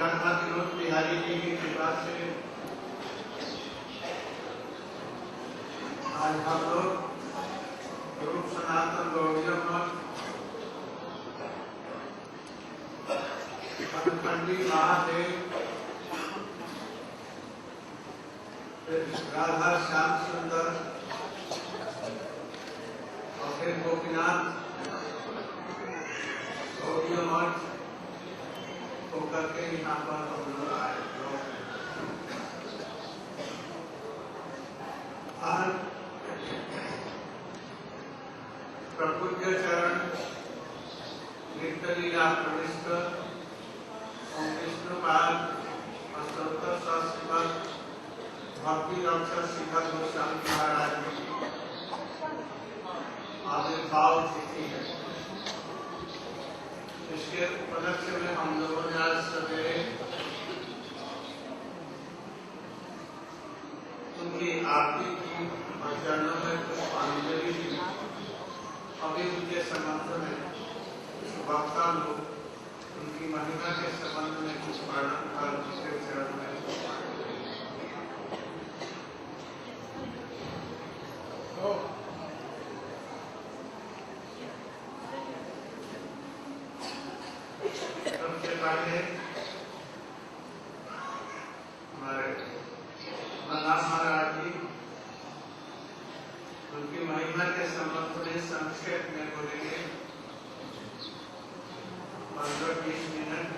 राधा विनोद बिहारी जी की कृपा से आज हम लोग रूप सनातन गौड़िया मठ पंडित महादेव राधा श्याम सुंदर और फिर गोपीनाथ गौड़िया मठ होकर के यहाँ पर हम लोग आए। आज प्रपूज्य चरण नित्यलीला प्रविष्ट ओम विष्णुपाद अष्टोत्तर सहस्रपाद भक्ति रक्षक शिखर गोस्वामी महाराज की आविर्भाव तिथि है। इसके उपलक्ष्य में हम लोगों ने आज सवेरे उनकी आरती की और चरणों में पुष्पांजलि दी। अभी उनके संबंध में वक्ता लोग उनकी महिमा के संबंध में कुछ वर्णन कर उनके चरण में सबसे पहले हमारे महाराज जी उनकी महिमा के संबंध में संक्षेप में बोलेंगे 15-20 minute.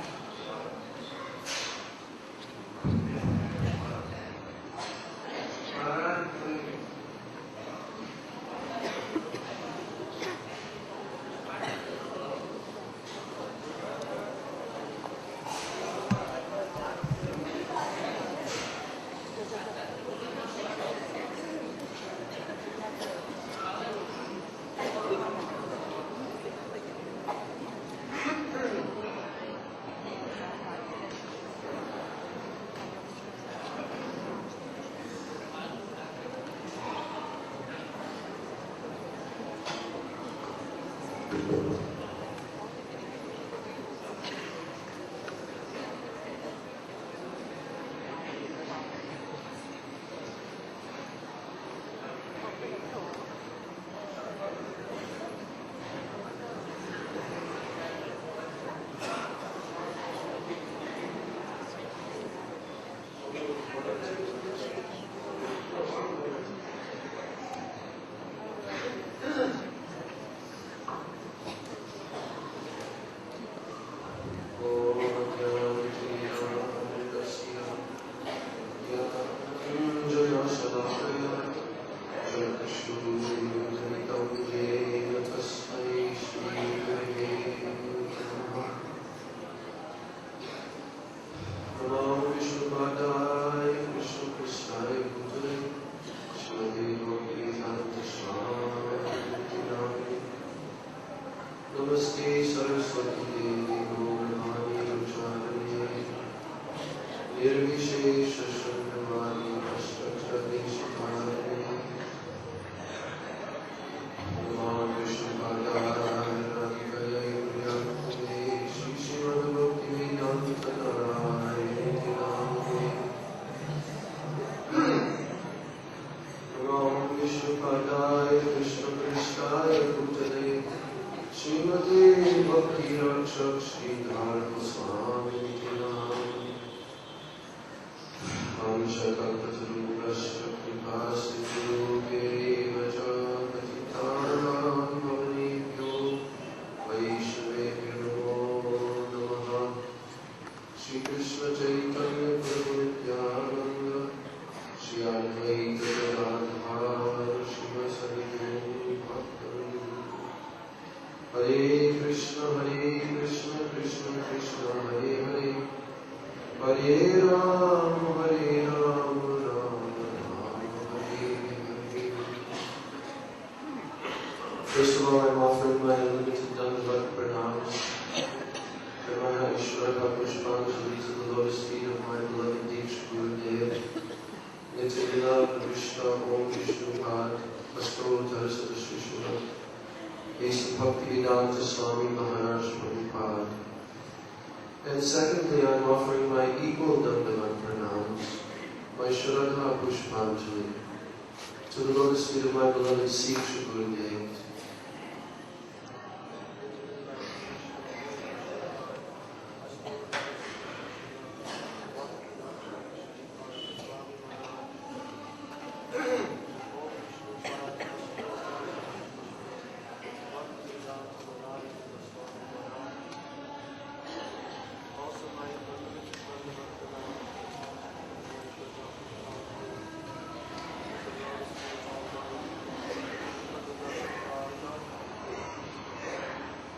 First of all, I'm offering my unlimited Dandavat pranams to my Ishvara Pushpanjali to the lotus feet of my beloved Diksha Gurudev. Nityalila Krishna Om Vishnu Pad Astotara Sadashvishnu Esa Bhaktivedanta Swami Maharaj Prabhupada. And secondly, I'm offering my equal Dandavat pranams, my Shraddha Pushpanjali, to the lotus feet of my beloved Sikh Shri Gurudev.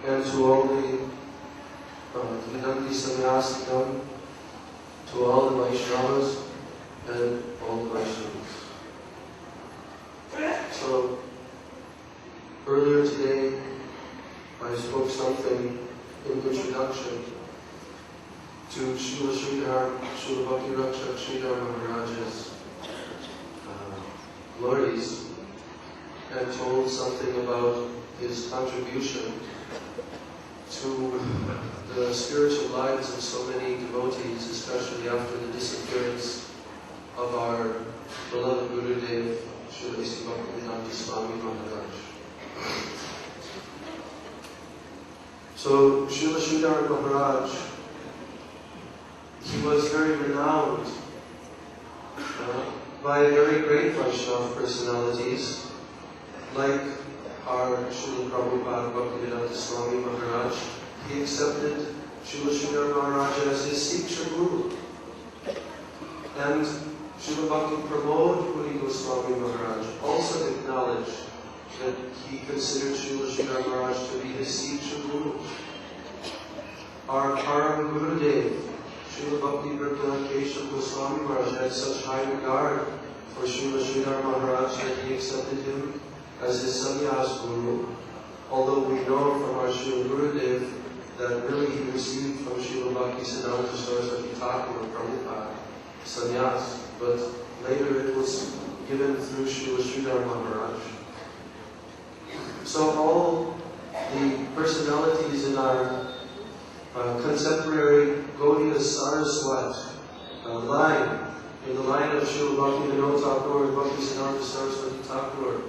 And to all the Vedanti Sannyasikam, to all the Vaishnavas, and all the Vaishnavas. So, earlier today, I spoke something in introduction to Srila Sridhar, Srila Bhakti Rakshak Sridhar Maharaj's glories, and told something about his contribution to the spiritual lives of so many devotees, especially after the disappearance of our beloved Gurudev, Srila Bhaktivedanta Swami Maharaj. So, Srila Sridhar Maharaj, he was very renowned by very great Vaishnava personalities, like our Srila Prabhupada Bhaktivedanta Swami Maharaj. He accepted Srila Sridhar Maharaj as his Sikha Guru. And Srila Bhakti Pramod Puri Goswami Maharaj also acknowledged that he considered Srila Sridhar Maharaj to be his Sikha Guru. Our Param Gurudev, Srila Bhakti Vrindavan Keshav Goswami Maharaj, had such high regard for Srila Sridhar Maharaj that he accepted him as his sannyas guru, although we know from our Srila Gurudev that really he received from Srila Bhakti Siddhanta Saraswati Thakur Prabhupada sannyas, but later it was given through Srila Sridhar Maharaj. So all the personalities in our contemporary Gaudiya Saraswat line, in the line of Srila Bhakti Vinod Thakur and Bhakti Siddhanta Saraswati Thakur,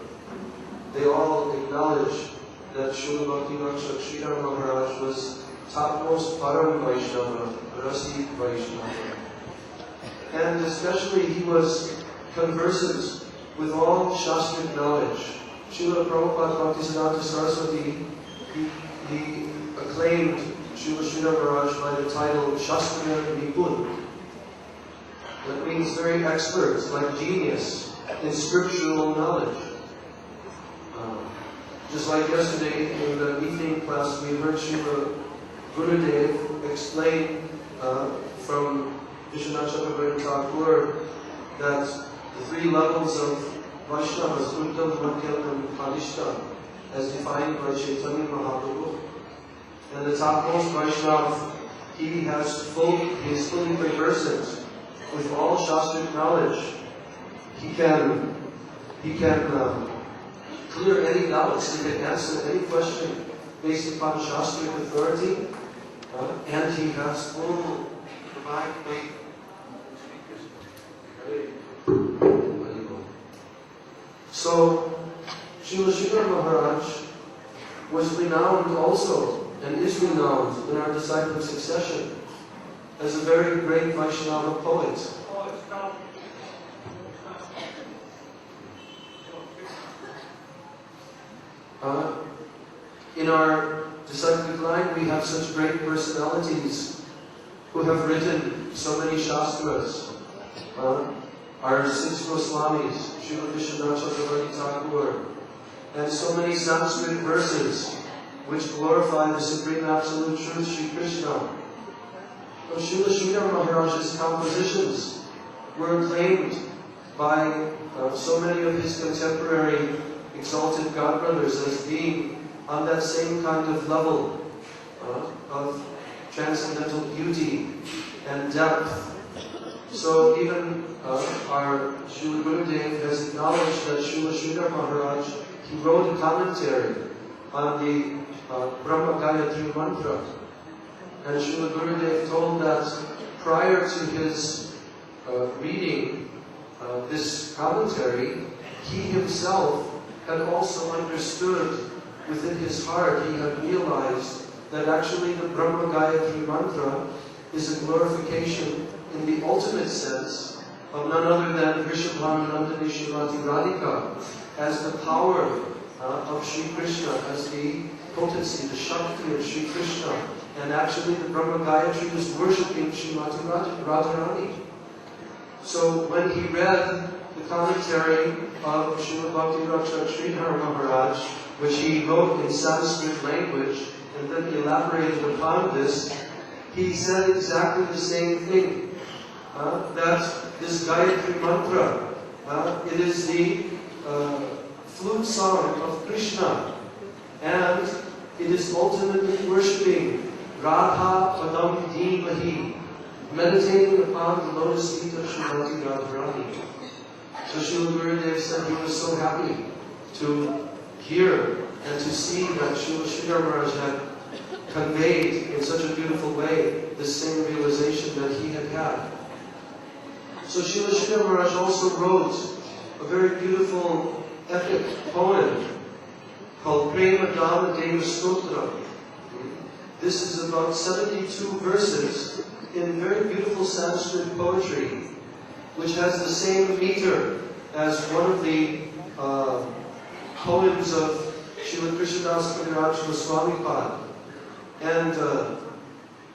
they all acknowledge that Srila Bhakti Rakshak Sridhar Maharaj was topmost Param Vaishnava, Rasik Vaishnava. And especially he was conversant with all Shastric knowledge. Srila Prabhupada Bhaktisiddhanta Saraswati, he acclaimed Srila Sridhar Maharaj by the title Shastriya Nipun. That means very expert, like genius, in scriptural knowledge. Just like yesterday in the evening class, we heard Srila Gurudev explain from Vishwanath Chakravarti Thakur that the three levels of Vaishnavas, Uddam, Madhyam, and Kanishta, as defined by Chaitanya Mahaprabhu. And the topmost Vaishnava, he is fully conversant with all Shastric knowledge. He can clear any doubts, he can answer any question based upon Shastric authority, and he has full provide faith. So, Srila Sridhar Maharaj was renowned also, and is renowned in our disciple succession, as a very great Vaishnava poet. In our disciplic line, we have such great personalities who have written so many Shastras. Our 6 Goswamis, Srila Vishwanath Chakravarti Thakur, and so many Sanskrit verses which glorify the Supreme Absolute Truth, Sri Krishna. Srila Sridhar Maharaj's compositions were acclaimed by so many of his contemporary exalted godbrothers as being on that same kind of level of transcendental beauty and depth. So even our Srila Gurudev has acknowledged that Srila Sridhar Maharaj, he wrote a commentary on the Brahma Gayatri Mantra. And Srila Gurudev told that prior to his reading this commentary, he himself had also understood within his heart, he had realized that actually the Brahma Gayatri mantra is a glorification in the ultimate sense of none other than Vrishabhanandani Shrimati Radhika as the power of Sri Krishna, as the potency, the Shakti of Sri Krishna. And actually the Brahma Gayatri was worshipping Srimati Radharani. So when he read the commentary of Srila Bhakti Rakshak Sridhar Maharaj, which he wrote in Sanskrit language, and then elaborated upon this, he said exactly the same thing. That this Gayatri mantra, it is the flute song of Krishna, and it is ultimately worshipping Radha Padam Dhimahi, meditating upon the lotus feet of Srimati Radharani. So Srila Gurudev said he was so happy to hear and to see that Srila Sridhar Maharaj had conveyed in such a beautiful way the same realization that he had had. So Srila Sridhar Maharaj also wrote a very beautiful epic poem called Prema Dama Deva Stotra. This is about 72 verses in very beautiful Sanskrit poetry, which has the same meter as one of the poems of Srila Krishnadas Kaviraj Swami Pad. And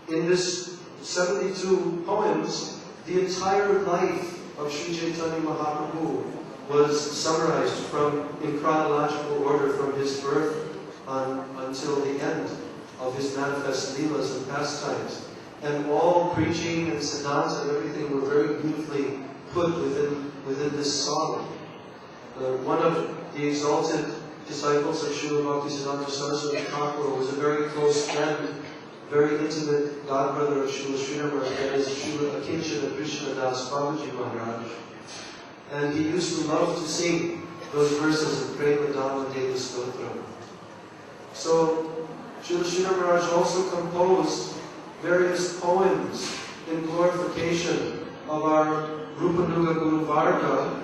in this 72 poems, the entire life of Sri Chaitanya Mahaprabhu was summarized in chronological order from his birth until the end of his manifest leelas and pastimes. And all preaching and siddhanta and everything were very beautifully put within this song. One of the exalted disciples of Srila Bhaktisiddhanta Saraswati Thakur was a very close friend, very intimate godbrother of Srila Sridhar Maharaj, that is Srila Akinchana Krishna Das Babaji Maharaj. And he used to love to sing those verses of Prema Dhamma Deva Stotra. So Srila Sridhar Maharaj also composed various poems in glorification of our Rupanuga Guru Varga.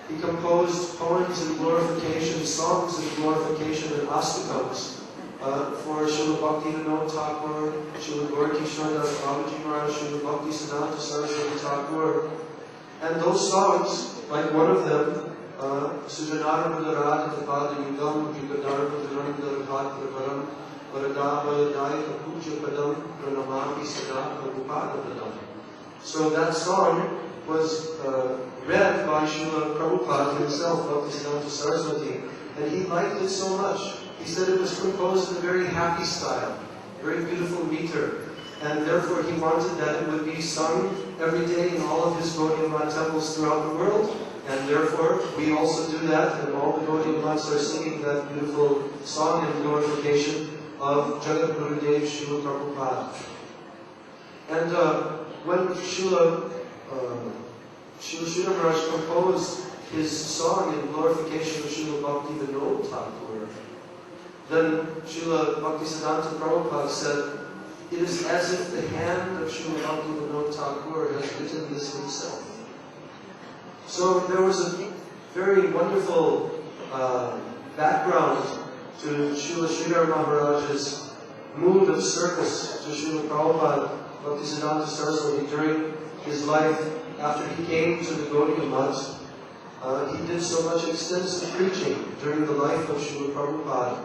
He composed poems in glorification, songs in glorification, and astakams for Srila Bhakti Vinod Thakur, Srila Gaurkishore Das Babaji Maharaj, Srila Bhakti Siddhanta Saraswati Thakur. And those songs, like one of them, Sujanara Mudarada Tapada Yudam, Yugadara Mudaranda Bhatra Param, Varadava Daika Puja Padam, Pranamami Sada Prabhupada Padam. So that song was read by Srila Prabhupada himself, Bhaktisiddhanta Saraswati, and he liked it so much. He said it was composed in a very happy style, very beautiful meter, and therefore he wanted that it would be sung every day in all of his Gaudiya Math temples throughout the world, and therefore we also do that, and all the Gaudiya Maths are singing that beautiful song in glorification of Jagat Gurudev Srila Prabhupada. And when Srila Sridhar Maharaj composed his song in glorification of Srila Bhakti Vinod Thakur, then Srila Bhaktisiddhanta Prabhupada said, it is as if the hand of Srila Bhakti Vinod Thakur has written this himself. So there was a very wonderful background to Srila Sridhar Maharaj's mood of service to Srila Prabhupada Bhaktisiddhanta Saraswati during his life. After he came to the Gaudiya Math, he did so much extensive preaching during the life of Srila Prabhupada,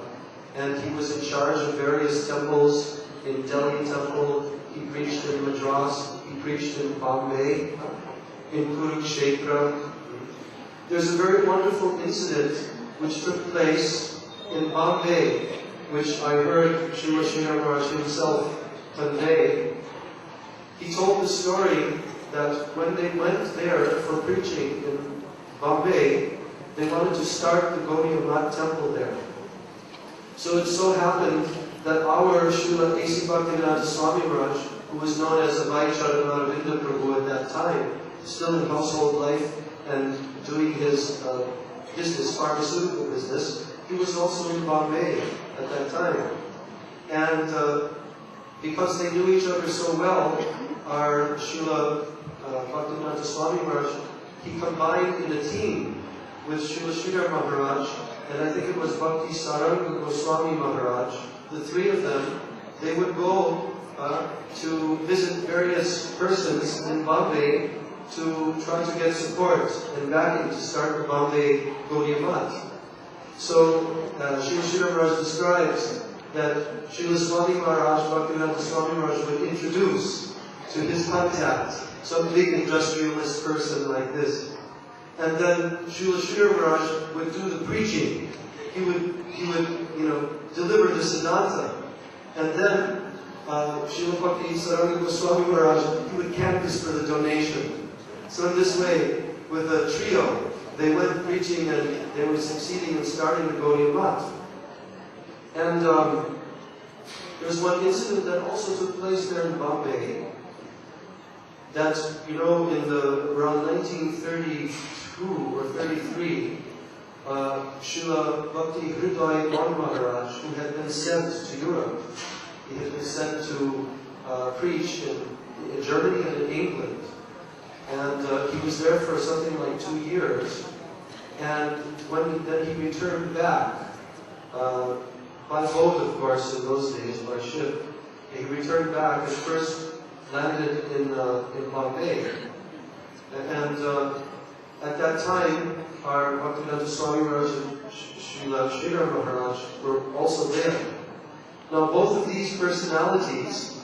and he was in charge of various temples. In Delhi Temple, he preached in Madras, he preached in Bombay, in Kurukshetra. There's a very wonderful incident which took place in Bombay, which I heard Srila Sridhar Maharaj himself convey. He told the story that when they went there for preaching in Bombay, they wanted to start the Gaudiya Math temple there. So it so happened that our Srila A.C. Bhaktivedanta Swami Maharaj, who was known as Abhay Charanaravinda Prabhu at that time, still in household life and doing his business, pharmaceutical business, he was also in Bombay at that time. And because they knew each other so well, our Srila Bhaktivedanta Swami Maharaj, he combined in a team with Srila Sridhar Maharaj, and I think it was Bhakti Saranga Goswami Maharaj. The three of them, they would go to visit various persons in Bombay to try to get support and backing to start the Bombay Gaudiya Math. So Srila Sridhar Maharaj describes that Srila Swami Maharaj, Bhaktivedanta Swami Maharaj would introduce to his contact some big industrialist person like this. And then Srila Sridhar Maharaj would do the preaching. He would deliver the Siddhanta. And then Srila Bhakti Saranga Goswami Maharaj, he would canvass for the donation. So in this way, with a trio, they went preaching and they were succeeding in starting the Gaudiya Math. And there's one incident that also took place there in Bombay. That, in around 1932 or 33, Srila Bhakti Hridaya Maharaj, who had been sent to Europe, he had been sent to preach in Germany and in England. And he was there for something like 2 years. And then he returned back, by boat, of course, in those days, by ship. He returned back and first landed in Bombay. And at that time, our Bhaktivedanta Swami Maharaj and Srila Sridhar Maharaj were also there. Now, both of these personalities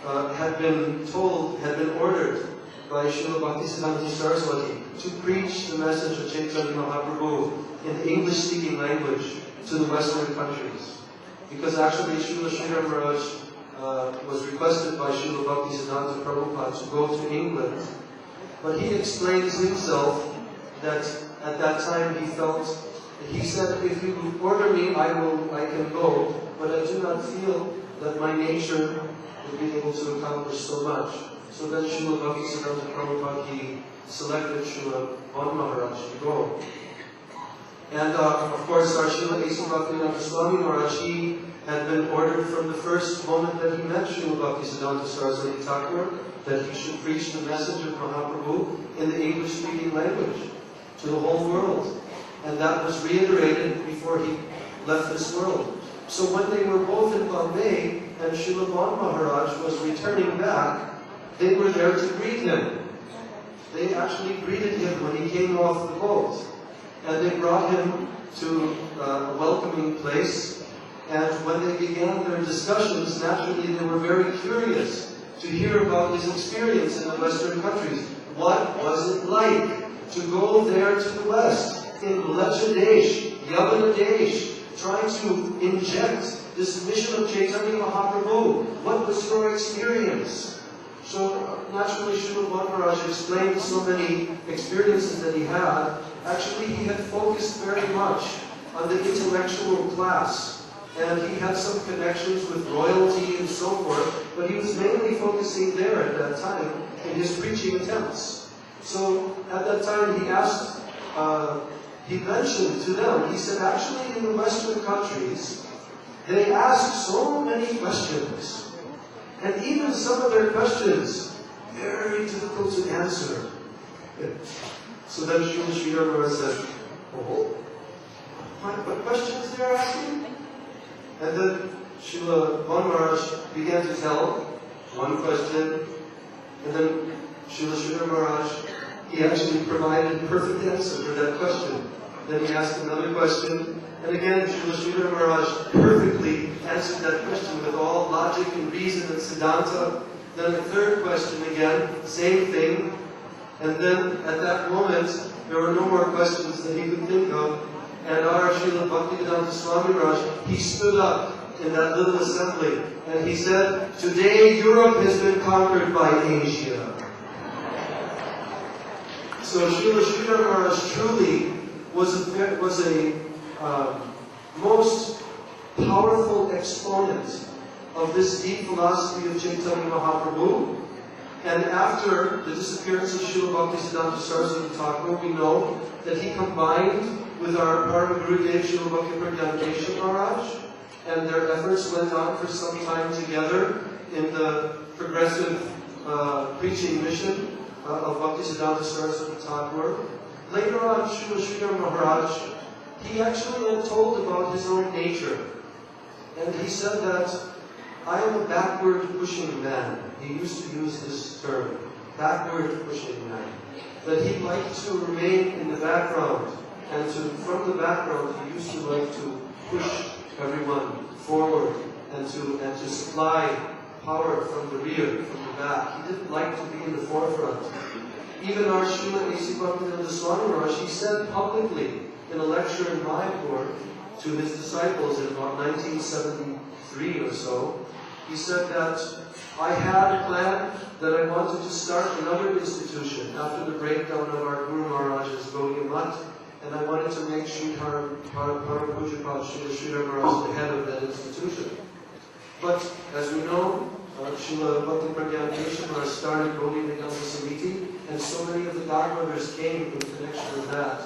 had been ordered by Srila Bhaktisiddhanta Saraswati to preach the message of Chaitanya Mahaprabhu in the English-speaking language to the Western countries. Because actually Srila Sridhar Maharaj was requested by Srila Bhaktisiddhanta Prabhupada to go to England. But he explains himself that at that time he said, if you order me, I can go, but I do not feel that my nature will be able to accomplish so much. So then Srila Bhaktisiddhanta Prabhupada, he selected Srila Van Maharaj to go. And of course, our Srila Asa Bhaktivedanta Swami Maharaj, he had been ordered from the first moment that he met Srila Bhaktisiddhanta Saraswati Thakur that he should preach the message of Mahaprabhu in the English-speaking language to the whole world. And that was reiterated before he left this world. So when they were both in Bombay and Srila Van Maharaj was returning back, they were there to greet him. They actually greeted him when he came off the boat. And they brought him to a welcoming place. And when they began their discussions, naturally they were very curious to hear about his experience in the Western countries. What was it like to go there to the West, in Lechadesh, Yavanadesh, trying to inject this mission of Chaitanya Mahaprabhu? What was your experience? So naturally Srila Maharaj explained so many experiences that he had. Actually, he had focused very much on the intellectual class. And he had some connections with royalty and so forth, but he was mainly focusing there at that time in his preaching attempts. So at that time he mentioned to them, he said, actually in the Western countries, they ask so many questions. And even some of their questions, very difficult to answer. So then Srila Sridhar Maharaj said, oh, what questions they're asking? And then Srila Van Maharaj began to tell one question, and then Srila Sridhar Maharaj, he actually provided a perfect answer for that question. Then he asked another question, and again Srila Sridhar Maharaj perfectly answered that question with all logic and reason and siddhanta. Then a third question again, same thing. And then at that moment, there were no more questions that he could think of. And our Srila Bhaktivedanta Swami Maharaj, he stood up in that little assembly and he said, today Europe has been conquered by Asia. So Srila Sridhar Maharaj truly was a most powerful exponent of this deep philosophy of Chaitanya Mahaprabhu. And after the disappearance of Srila Bhaktisiddhanta Saraswati Thakur, we know that he combined with our Parama Gurudev Srila Bhakti Pragyanatesha Maharaj, and their efforts went on for some time together in the progressive preaching mission of Bhaktisiddhanta Saraswati Thakur. Later on, Srila Sridhar Maharaj, he actually had told about his own nature. And he said that, I am a backward pushing man. He used to use this term, backward pushing man. That he'd like to remain in the background. And from the background, he used to like to push everyone forward and to supply power from the rear, from the back. He didn't like to be in the forefront. Even our Srila A.C. Bhaktivedanta Swami Maharaj, he said publicly in a lecture in Mayapur to his disciples in about 1973 or so, he said that I had a plan that I wanted to start another institution after the breakdown of our Guru Maharaj's Gaudiya Math, and I wanted to make Sridhar Parapujapad Sridhar Maharaj the head of that institution. But as we know, Srila Bhakti Pragyan Keshavar started Gaudiya Vedanta Samiti, and so many of the godmothers came in connection with that.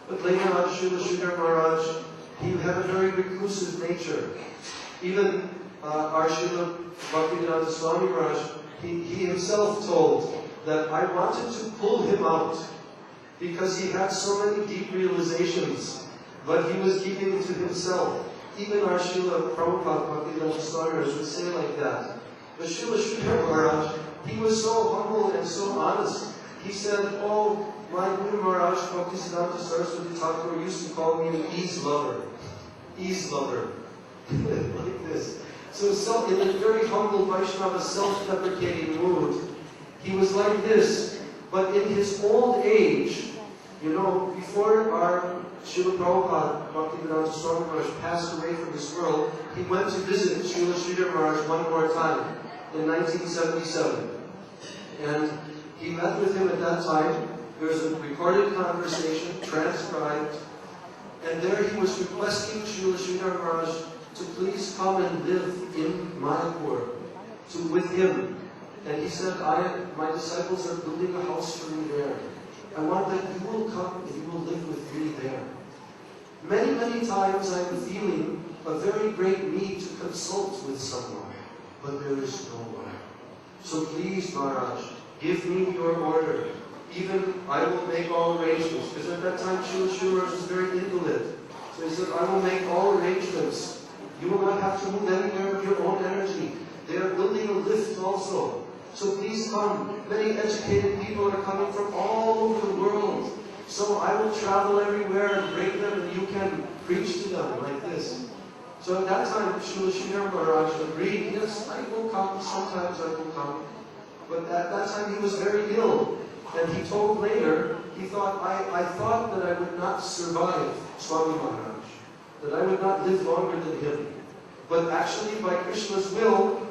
But later on, Srila Sridhar Maharaj, he had a very reclusive nature. Even our Srila Bhaktivedanta Swami Maharaj, he himself told that I wanted to pull him out because he had so many deep realizations, but he was keeping it to himself. Even our Srila Prabhupada Bhaktivedanta Swami Maharaj would say like that. But Srila Sridhar Maharaj, he was so humble and so honest. He said, oh, my Guru Maharaj Bhaktisiddhanta Saraswati Thakur used to call me an ease lover. Ease lover. Like this. So in a very humble Vaishnava, self-deprecating mood, he was like this. But in his old age, before our Srila Prabhupada Bhaktivedanta Swami Maharaj passed away from this world, he went to visit Srila Sridhar Maharaj one more time in 1977. And he met with him at that time. There was a recorded conversation, transcribed, and there he was requesting Srila Sridhar Maharaj to please come and live in Mayapur with him. And he said, my disciples are building a house for me there. I want that you will come and you will live with me there. Many, many times I am feeling a very great need to consult with someone, but there is no one. So please, Maharaj, give me your order. Even I will make all arrangements. Because at that time, Srila Maharaj was very invalid. So he said, I will make all arrangements. You will not have to move anywhere of your own energy. They are building a lift also. So please come. Many educated people are coming from all over the world. So I will travel everywhere and bring them, and you can preach to them like this. So at that time, Srila Sridhar Maharaj agreed, yes, I will come, sometimes I will come. But at that time he was very ill. And he told later, he thought, I thought that I would not survive Swami Maharaj, that I would not live longer than him. But actually, by Krishna's will,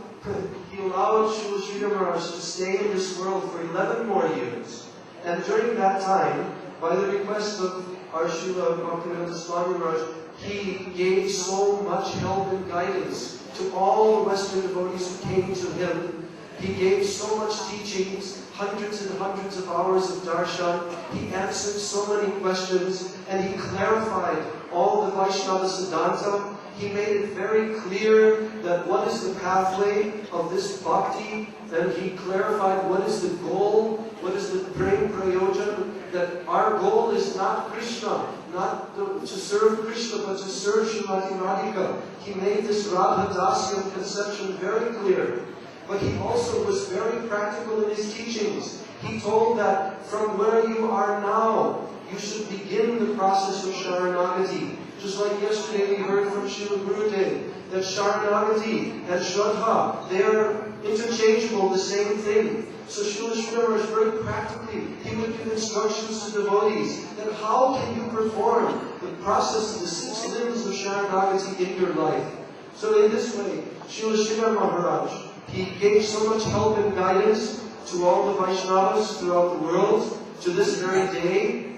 he allowed Srila Sridhar Maharaj to stay in this world for 11 more years. And during that time, by the request of our Srila Bhaktivedanta Swami Maharaj, he gave so much help and guidance to all the Western devotees who came to him. He gave so much teachings, hundreds and hundreds of hours of darshan. He answered so many questions, and he clarified all the Vaishnava Siddhanta. He made it very clear that what is the pathway of this bhakti, and he clarified what is the goal, what is the prem prayojan, that our goal is not Krishna, not to serve Krishna, but to serve Srimati Radhika. He made this Radha Dasya conception very clear. But he also was very practical in his teachings. He told that from where you are now, you should begin the process of Sharanagati. Just like yesterday we heard from Srila Gurudev, that Sharanagati and Shraddha, they are interchangeable, the same thing. So Srila Sridhar Maharaj very practically, he would give instructions to devotees that how can you perform the process of the 6 limbs of Sharanagati in your life. So in this way, Srila Sridhar Maharaj, he gave so much help and guidance to all the Vaishnavas throughout the world. To this very day,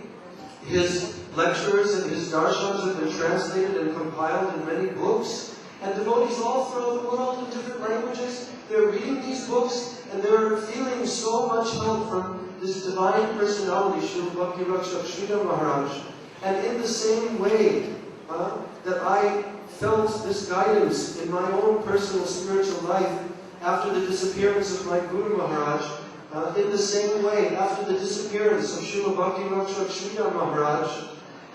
his lectures and his darshans have been translated and compiled in many books. And devotees all throughout the world in different languages, they're reading these books and they're feeling so much help from this divine personality, Srila Bhakti Rakshak Sridhar Maharaj. And in the same way that I felt this guidance in my own personal spiritual life, after the disappearance of my Guru Maharaj, in the same way, after the disappearance of Srila Bhakti Rakshak Sridhar Maharaj,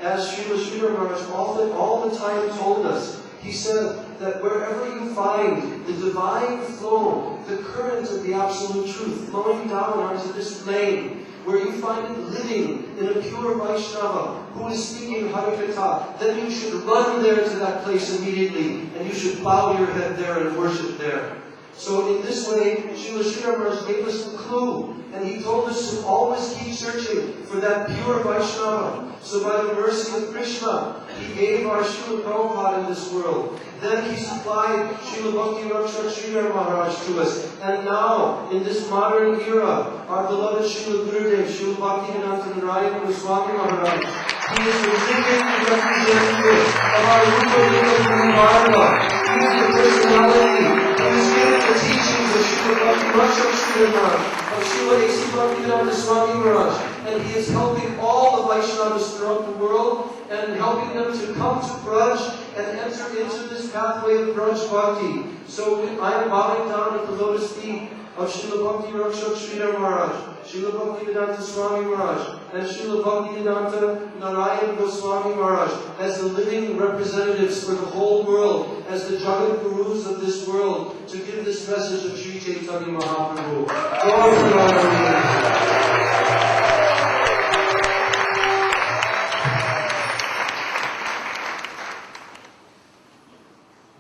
as Srila Sridhar Maharaj all the time told us, he said that wherever you find the divine flow, the current of the absolute truth flowing down onto this plane, where you find it living in a pure Vaishnava who is speaking Harikatha, then you should run there to that place immediately, and you should bow your head there and worship there. So in this way, Srila Sridhar Maharaj gave us the clue, and he told us to always keep searching for that pure Vaishnava. So by the mercy of Krishna, he gave our Srila Prabhupada in this world. Then he supplied Srila Bhakti Rakshak Sridhar Maharaj to us. And now, in this modern era, our beloved Srila Gurudev, Srila Bhaktivedanta Narayana Swami Maharaj, he is the living representative of our Rupa Vrindavan. He is the personality who is giving the teachings of Srila Bhakti Rakshak Sridhar Maharaj, of Srila A.C. Bhaktivedanta Swami Maharaj, and he is helping all the Vaishnavas throughout the world and helping them to come to Braj and enter into this pathway of Braj Bhakti. So I am bowing down at the lotus feet of Srila Bhakti Rakshak Sridhar Maharaj, Srila Bhaktivedanta Swami Maharaj, and Srila Bhaktivedanta Narayana Goswami Maharaj as the living representatives for the whole world, as the Jagat Gurus of this world, to give this message of Sri Chaitanya Mahaprabhu.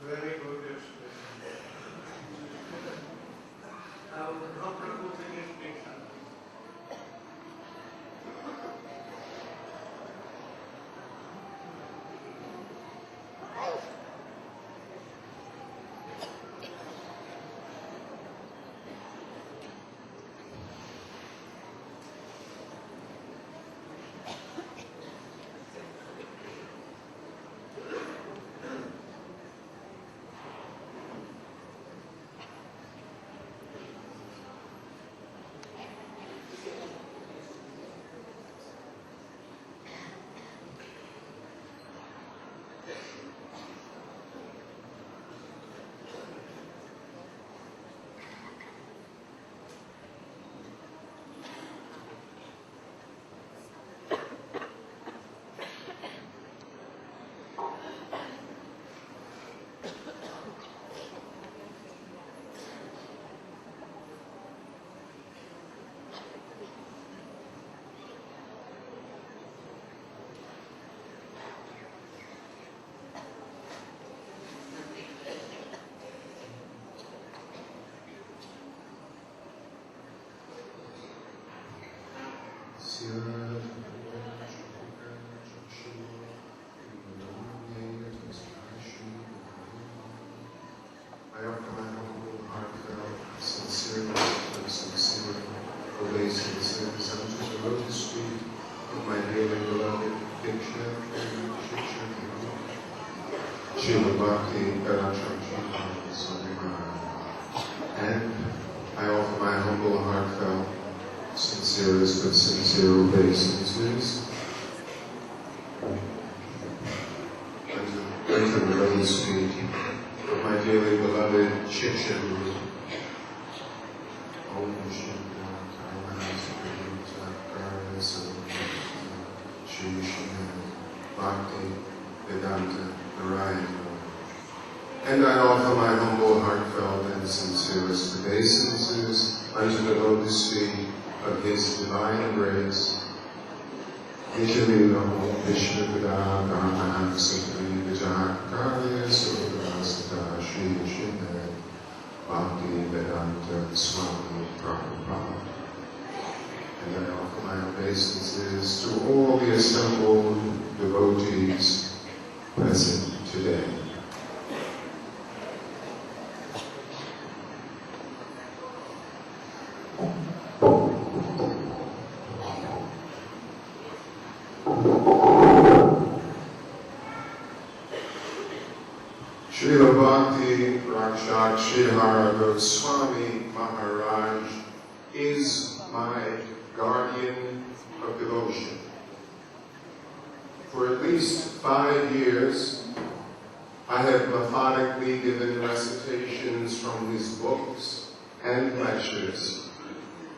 Very good explanation. Now, Mahaprabhu finished mission. I offer my humble, heartfelt, sincere obeisance unto the lotus feet of my dearly beloved Diksha, Srila Bhakti Rakshak Sridhar Swami Maharaj. And I offer my humble, heartfelt, sincerest but sincere obeisances unto the lotus feet of my dearly beloved Shiksha Guru. Om Shri Bhakti Vedanta Narayana. And I offer my humble, heartfelt, and sincerest obeisances unto the lotus feet of His divine grace. Vishnu Vishnu Vedanta Sakri Vijakarya Sudhasata Shri Vishnu Bhakti Vedanta Swami Prabhupada. And I offer my obeisances to all the assembled devotees present today. Srila Bhakti Rakshak Sridhar Goswami Maharaj is my guardian of devotion. For at least 5 years, I I have methodically given recitations from his books and lectures.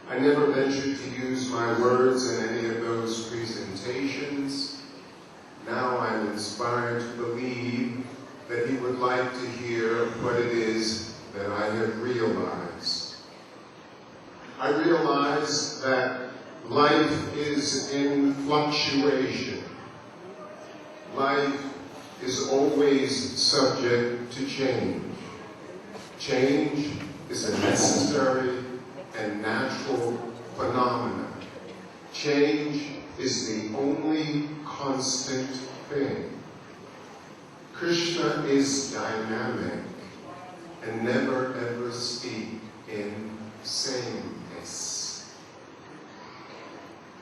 I never ventured to use my words in any of those presentations. Now I'm inspired to believe that he would like to hear what it is that I have realized. I realize that life is in fluctuation. Life is always subject to change. Change is a necessary and natural phenomenon. Change is the only constant thing. Krishna is dynamic and never ever speak in sameness.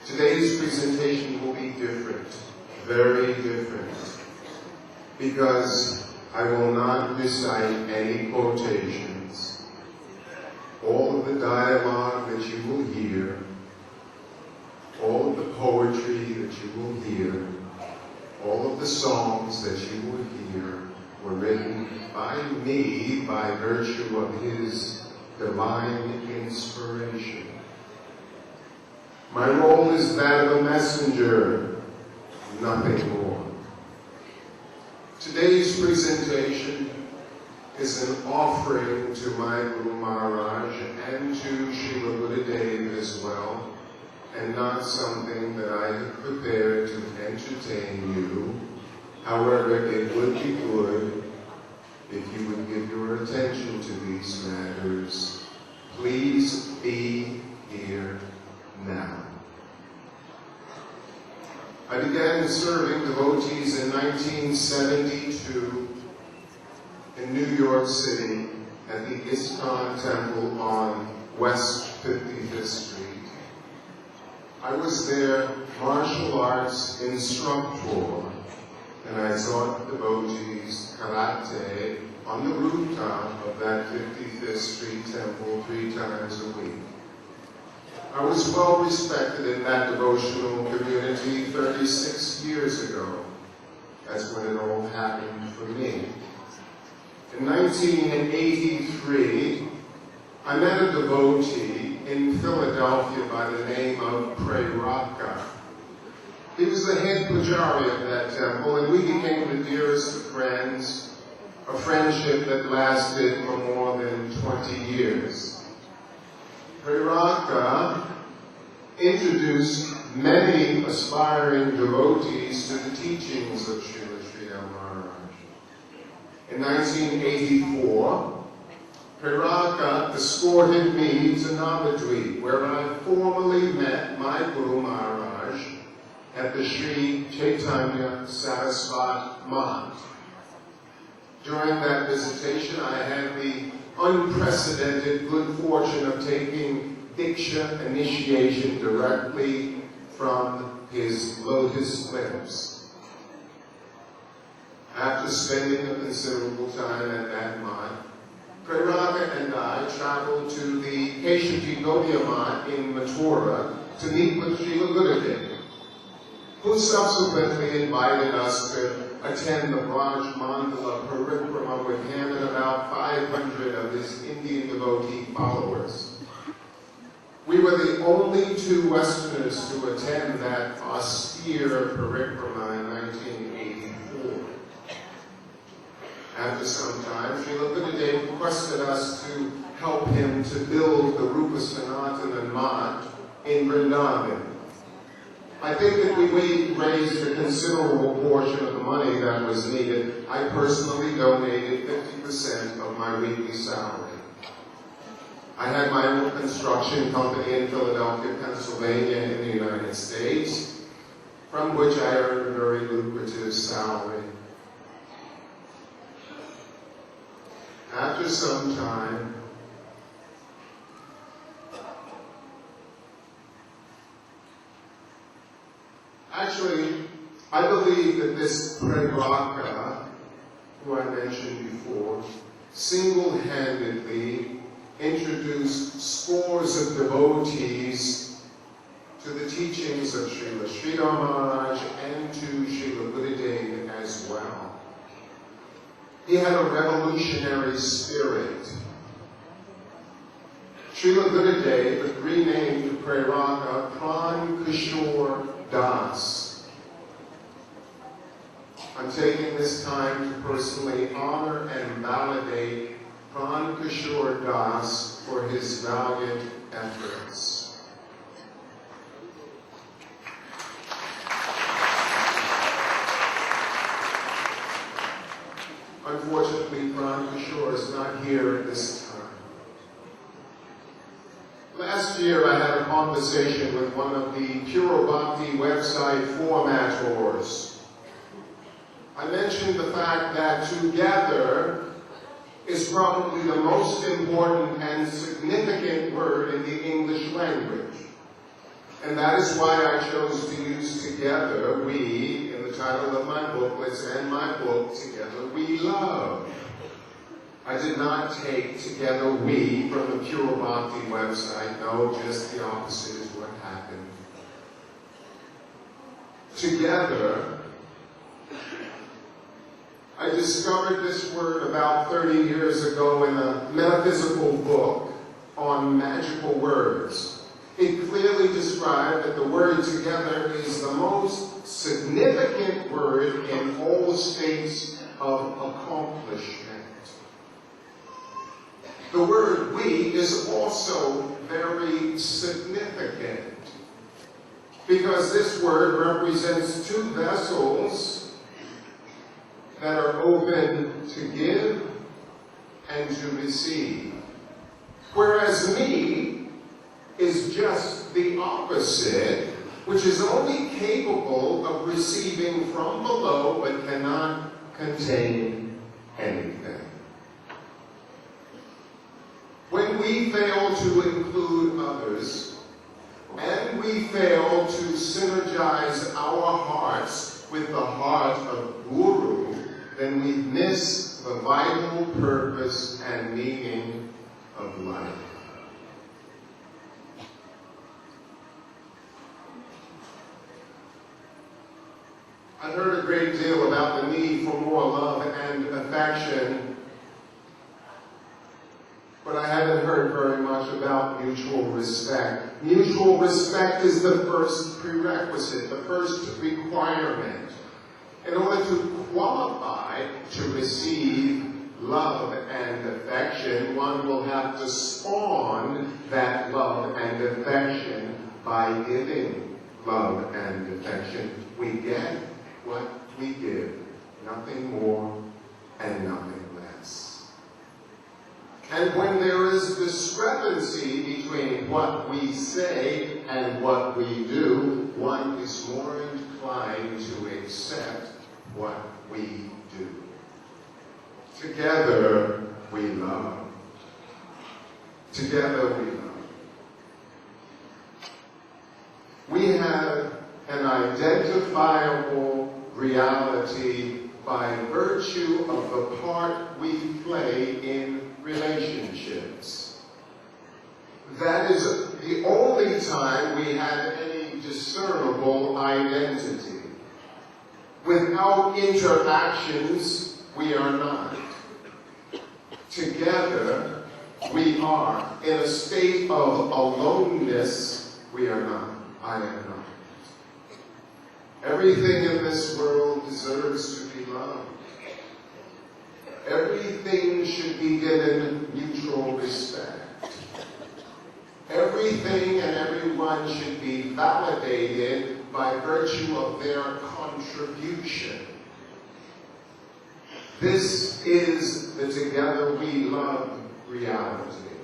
Today's presentation will be different, very different, because I will not recite any quotations. All of the dialogue that you will hear, all of the poetry that you will hear, all of the songs that you will hear were written by me by virtue of his divine inspiration. My role is that of a messenger, nothing more. Today's presentation is an offering to my Guru Maharaj and to Srila Buddhadev as well, and not something that I have prepared to entertain you. However, it would be good if you would give your attention to these matters. Please be here now. I began serving devotees in 1972 in New York City at the ISKCON Temple on West 55th Street. I was their martial arts instructor, and I taught devotees karate on the rooftop of that 55th Street Temple 3 times a week. I was well respected in that devotional community 36 years ago. That's when it all happened for me. In 1983, I met a devotee in Philadelphia by the name of Preraka. He was the head pujari of that temple, and we became the dearest of friends, a friendship that lasted for more than 20 years. Preraka introduced many aspiring devotees to the teachings of Srila Sri Maharaj. In 1984, Preraka escorted me to Navadvip, where I formally met my Guru Maharaj at the Sri Chaitanya Sarasvat Math. During that visitation, I had the unprecedented good fortune of taking Diksha initiation directly from his lotus lips. After spending a considerable time at that mat, Preraka and I traveled to the Keshaji Gaudiya Mat in Mathura to meet with Srila Buddhadev, who subsequently invited us to attend the Raj Mandala Parikrama with him and about 500 of his Indian devotee followers. We were the only 2 Westerners to attend that austere parikrama in 1984. After some time, Srila Buddhadev requested us to help him to build the Rupa Sanatana Mat in Vrindavan. I think that we raised a considerable portion of the money that was needed. I personally donated 50% of my weekly salary. I had my own construction company in Philadelphia, Pennsylvania, in the United States, from which I earned a very lucrative salary. After some time, actually, I believe that this Preraka, who I mentioned before, single-handedly introduced scores of devotees to the teachings of Srila Sridhar Maharaj and to Srila Buddhadev as well. He had a revolutionary spirit. Srila Gurudev renamed Preraka Pran Kishore Das. I'm taking this time to personally honor and validate Pran Kishore Das for his valiant efforts. Unfortunately, Pran Kishore is not here at this time. Last year, I had a conversation with one of the Pure Bhakti website formators. I mentioned the fact that together is probably the most important and significant word in the English language. And that is why I chose to use together, we, in the title of my book, let's end my book, Together We Love. I did not take Together We from the Pure Bhakti website. No, just the opposite is what happened. Together, I discovered this word about 30 years ago in a metaphysical book on magical words. It clearly described that the word together is the most significant word in all states of accomplishment. The word we is also very significant because this word represents two vessels that are open to give and to receive. Whereas me is just the opposite, which is only capable of receiving from below but cannot contain anything. When we fail to include others, and we fail to synergize our hearts with the heart of Guru, then we miss the vital purpose and meaning of life. I've heard a great deal about the need for more love and affection, but I haven't heard very much about mutual respect. Mutual respect is the first prerequisite, the first requirement. In order to qualify to receive love and affection, one will have to spawn that love and affection by giving love and affection. We get what we give, nothing more and nothing less. And when there is discrepancy between what we say and what we do, one is more inclined to accept what we do. Together we love. Together we love. We have an identifiable reality by virtue of the part we play in relationships. That is the only time we have any discernible identity. Without interactions, we are not. Together, we are. In a state of aloneness, we are not. I am not. Everything in this world deserves to be loved. Everything should be given mutual respect. Everything and everyone should be validated by virtue of their contribution. This is the Together We Love reality.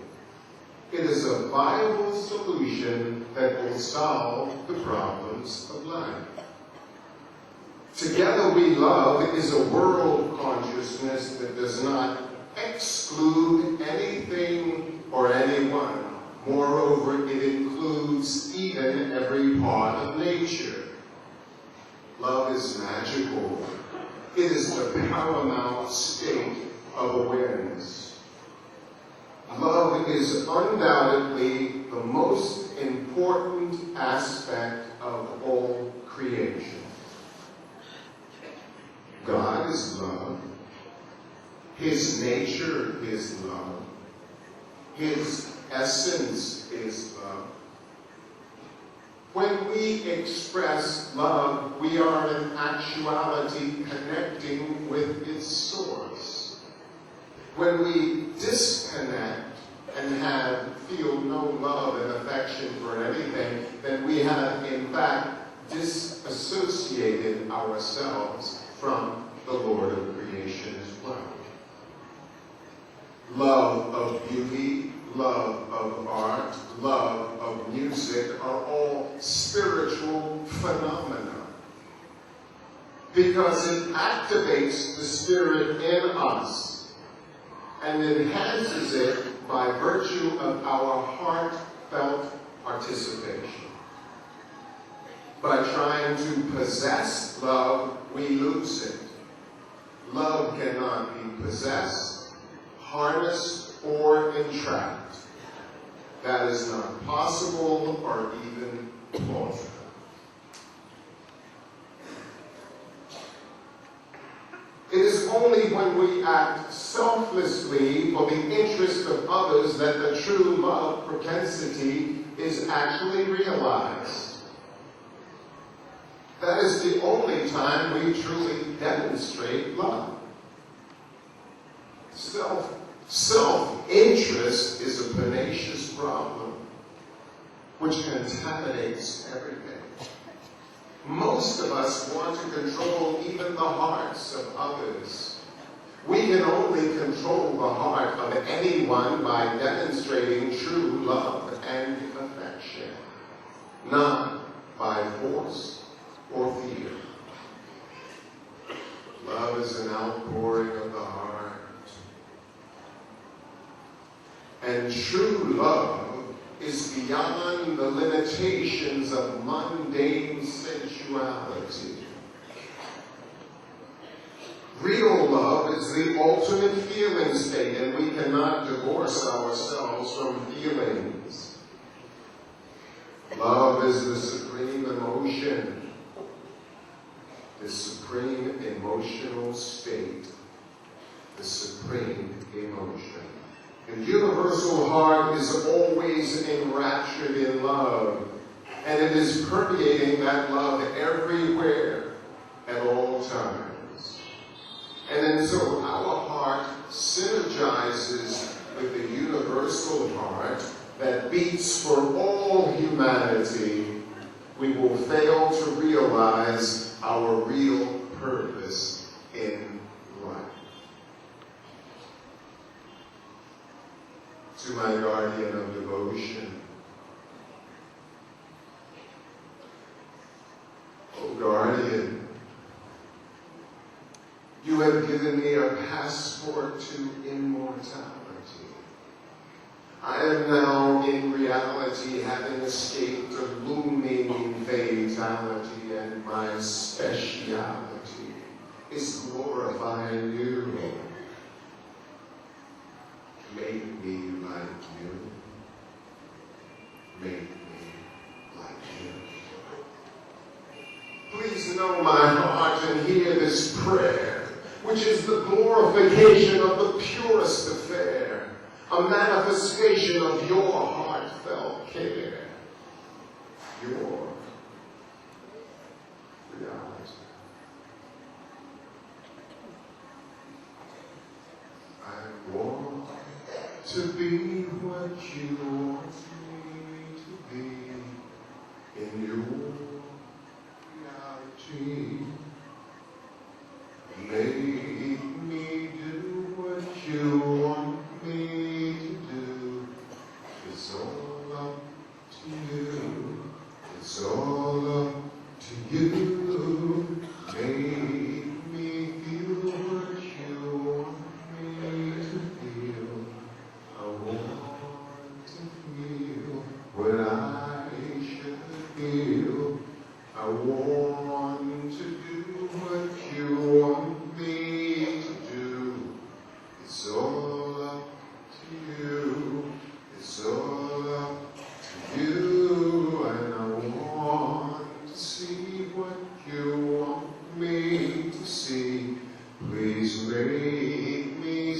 It is a viable solution that will solve the problems of life. Together We Love is a world consciousness that does not exclude anything or anyone. Moreover, it includes even every part of nature. Love is magical. It is the paramount state of awareness. Love is undoubtedly the most important aspect of all creation. God is love. His nature is love. His essence is love. When we express love, we are in actuality connecting with its source. When we disconnect and feel no love and affection for anything, then we have in fact disassociated ourselves from the Lord of creation as well. Love of beauty, love of art, love of music are all spiritual phenomena because it activates the spirit in us and enhances it by virtue of our heartfelt participation. By trying to possess love, we lose it. Love cannot be possessed, harnessed, or entrapped. That is not possible or even plausible. It is only when we act selflessly for the interest of others that the true love propensity is actually realized. That is the only time we truly demonstrate love. Self-interest is a pernicious problem which contaminates everything. Most of us want to control even the hearts of others. We can only control the heart of anyone by demonstrating true love and affection, not by force or fear. Love is an outpouring of the heart. And true love is beyond the limitations of mundane sensuality. Real love is the ultimate feeling state, and we cannot divorce ourselves from feelings. Love is the supreme emotion, the supreme emotional state, the supreme emotion. The universal heart is always enraptured in love, and it is permeating that love everywhere at all times. And so our heart synergizes with the universal heart that beats for all humanity. We will fail to realize our real purpose in life. To my guardian of devotion, oh guardian, you have given me a passport to immortality. I am now in reality having escaped a looming fatality, and my speciality is glorifying you. Make me like you. Make me like you. Please know my heart and hear this prayer, which is the glorification of the purest affair, a manifestation of your heartfelt care, your reality. I want to be what you want me to be in your reality. Make me do what you want me to do. It's all up to you. It's all up to you. Make me feel what you want me to feel. I want to feel what I should feel. I want to do what you want me to do. It's all up to you. It's all up to you. And I want to see what you want me to see. Please make me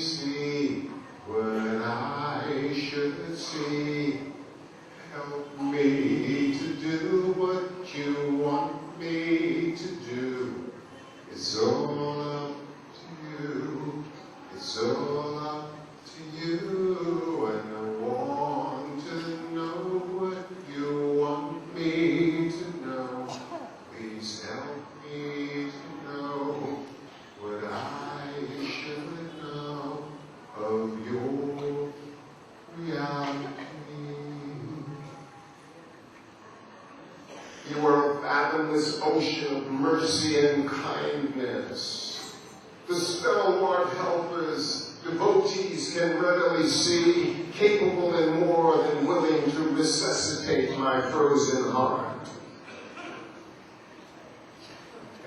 endless ocean of mercy and kindness. The stalwart helpers devotees can readily see, capable and more than willing to resuscitate my frozen heart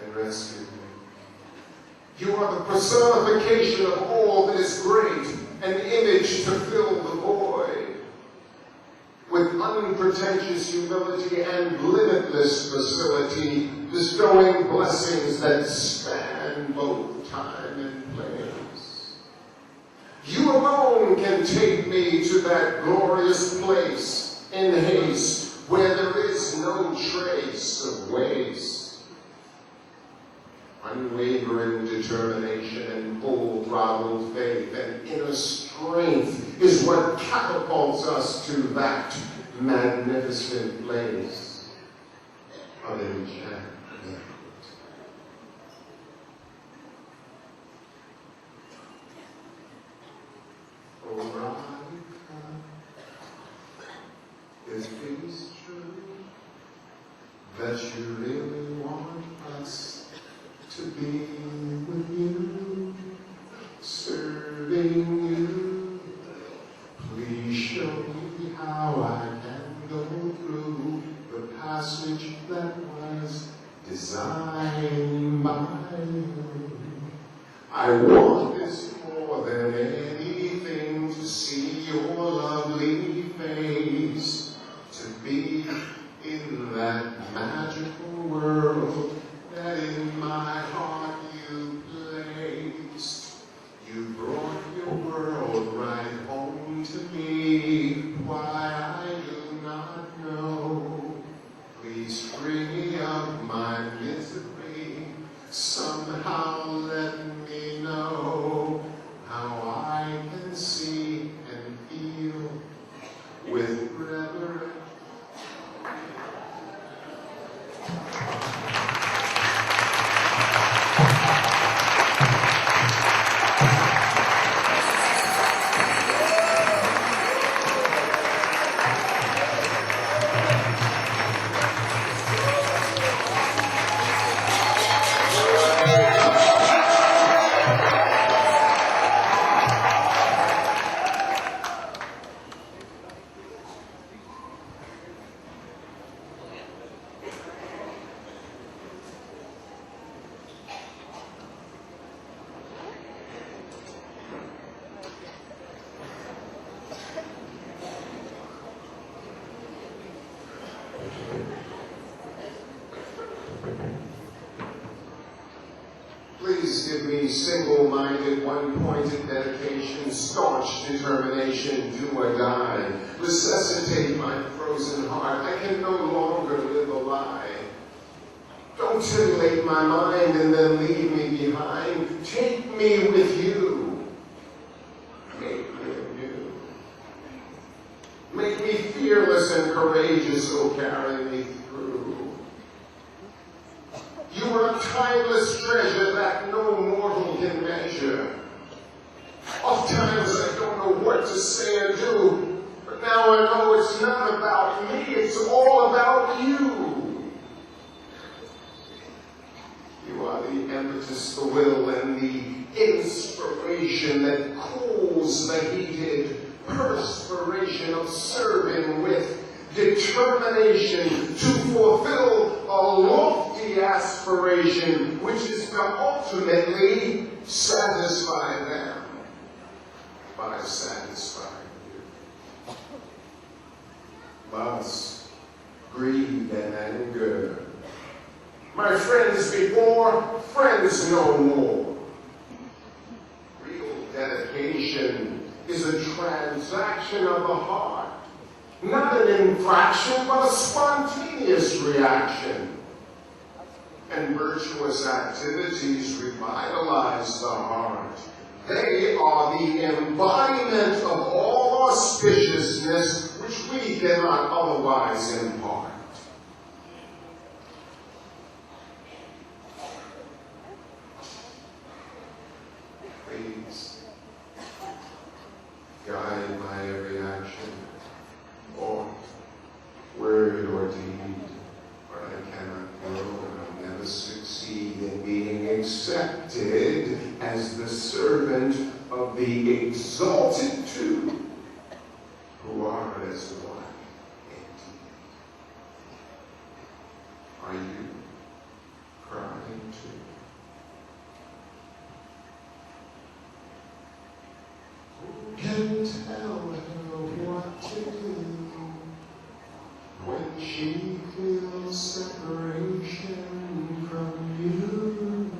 and rescue me. You are the personification of all that is great, an image to fill the void. With unpretentious humility and limitless facility, bestowing blessings that span both time and place. You alone can take me to that glorious place in haste, where there is no trace of waste. Unwavering determination and full-throttled faith and inner strength is what catapults us to that magnificent place of enchantment. Oh, Radhika, is peace true that you really want us to be with you, serving you? Please show me how I can go through the passage that was designed by you. I want this more than anything, to see your lovely face, to be in that magical world that in my heart you placed. You brought your world right home to me. Why, I do not know. Please free me of my misery. Somehow let me know how I can see and feel with reverence. Please give me single-minded, one-pointed dedication, staunch determination, do or die. Resuscitate my frozen heart. I can no longer live a lie. Don't titillate my mind and then leave me behind. Take me with you. Make me anew. Make me fearless and courageous, so carry me through. You are a timeless treasure that no mortal can measure. Oftentimes I don't know what to say or do, but now I know it's not about me, it's all about you. You are the impetus, the will, and the inspiration that cools the heated perspiration of serving with determination to fulfill a lofty aspiration, which is to ultimately satisfy them by satisfying you. Lust, greed, and anger, my friends before, friends no more. Real dedication is a transaction of the heart, not an infraction, but a spontaneous reaction. And virtuous activities revitalize the heart. They are the embodiment of all auspiciousness which we cannot otherwise impart. Please guide my every action, or word or deed, for I cannot grow accepted as the servant of the exalted two, who are as one indeed. Are you crying too? Who can tell her what to do when she feels separation from you?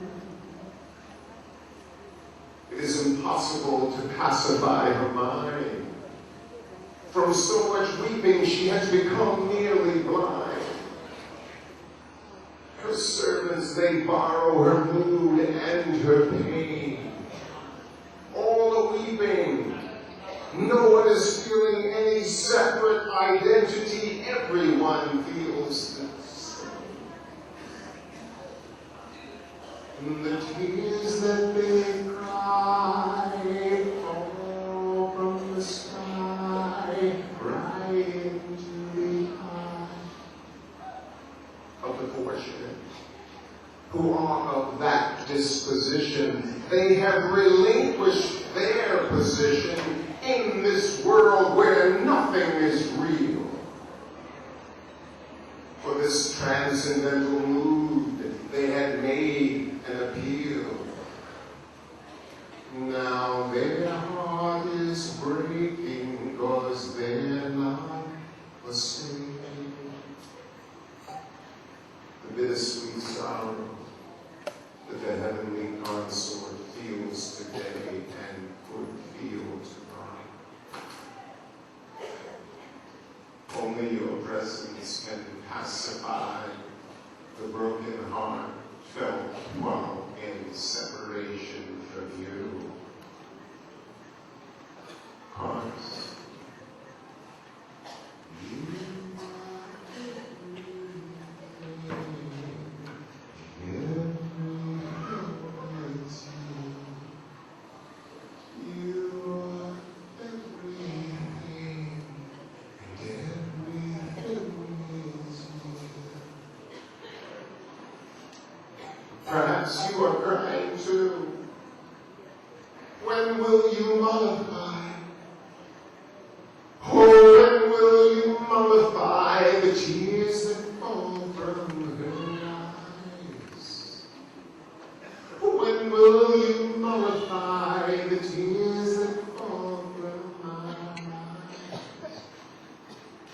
It is impossible to pacify her mind. From so much weeping, she has become nearly blind. Her servants, they borrow her mood and her pain. All the weeping. No one is feeling any separate identity. Everyone feels the same. And the tears that they cry fall from the sky right into the eye of the fortunate who are of that disposition. They have relinquished their position in this world where nothing is real. For this transcendental mood, they had made an appeal. Now their heart is breaking because they're not the same. The bittersweet sorrow that the heavenly consort feels today and could feel tomorrow. Only your presence can pacify the broken heart felt while in separation from you. Hearts, perhaps you are crying too. When will you mollify? Oh, when will you mollify the tears that fall from her eyes? When will you mollify the tears that fall from my eyes?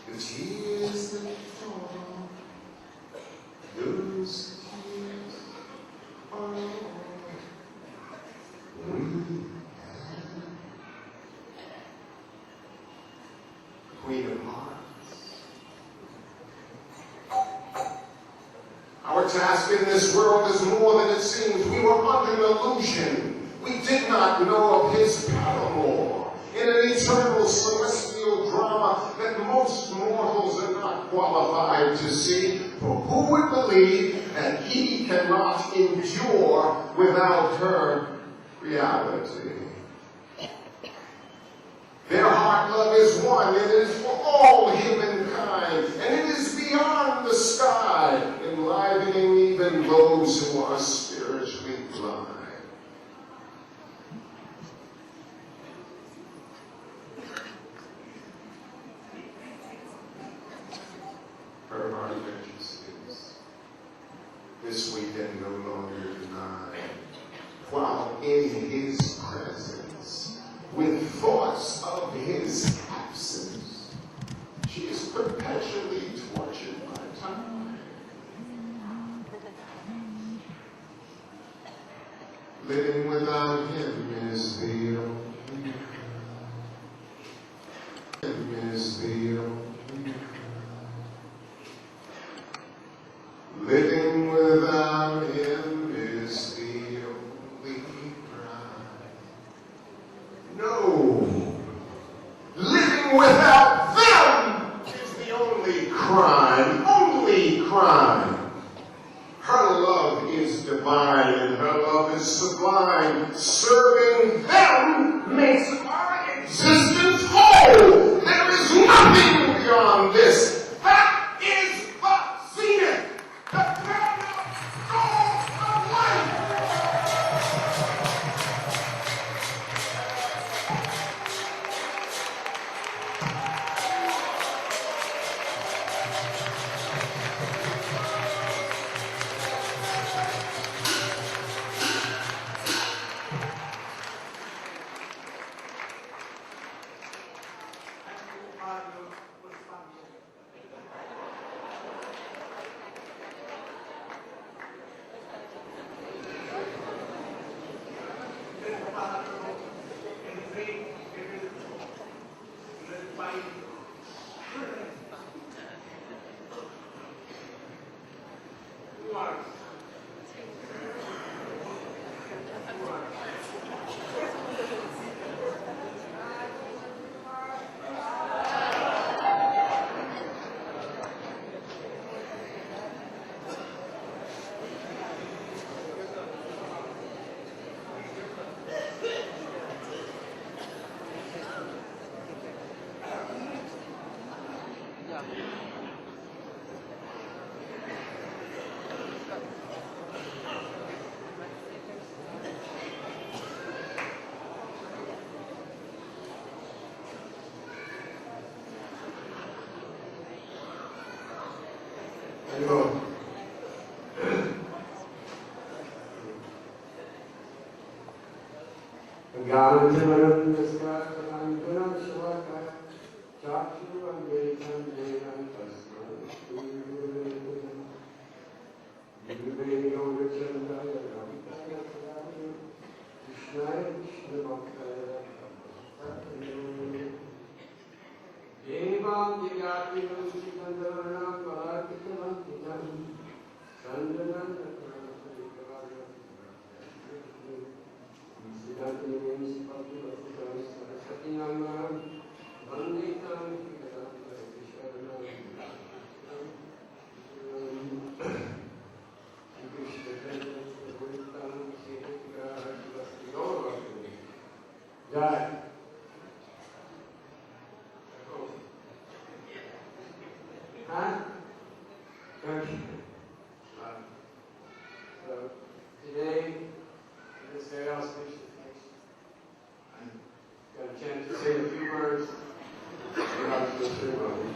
The tears that fall, those tears are all we have. Queen of Hearts. Our task in this world is more than it seems. We were under an illusion. We did not know of his paramour in an eternal celestial drama that most mortals are not qualified to see. For who would believe that he cannot endure without her reality? Their heart love is one, and it is for all humankind, and it is beyond the sky, enlivening even those who are spiritually blind. Her heart registers. This we can no longer deny. While in his presence, with thoughts of his absence, she is perpetually tortured by time. Living without him is the only cry. Him is the only cry. Living without him is the only cry. No! Living without them is the only crime. Only crime. Her love is divine and her love is sublime. Serving them makes our existence whole. There is nothing beyond this. That is the zenith. The paramount goal of life. go. Gandharam Naskaranam Shivaka Chakshu Ambetam Devam Tasman Yudhveni Yogachandaya Ramitaya Pradaya Krishnaya Krishna Bhaktaya Devam Digati Nusikandaranam Parakitavam Titam Sandanam Today, in this very auspicious occasion, I got a chance to say a few words about the ceremony.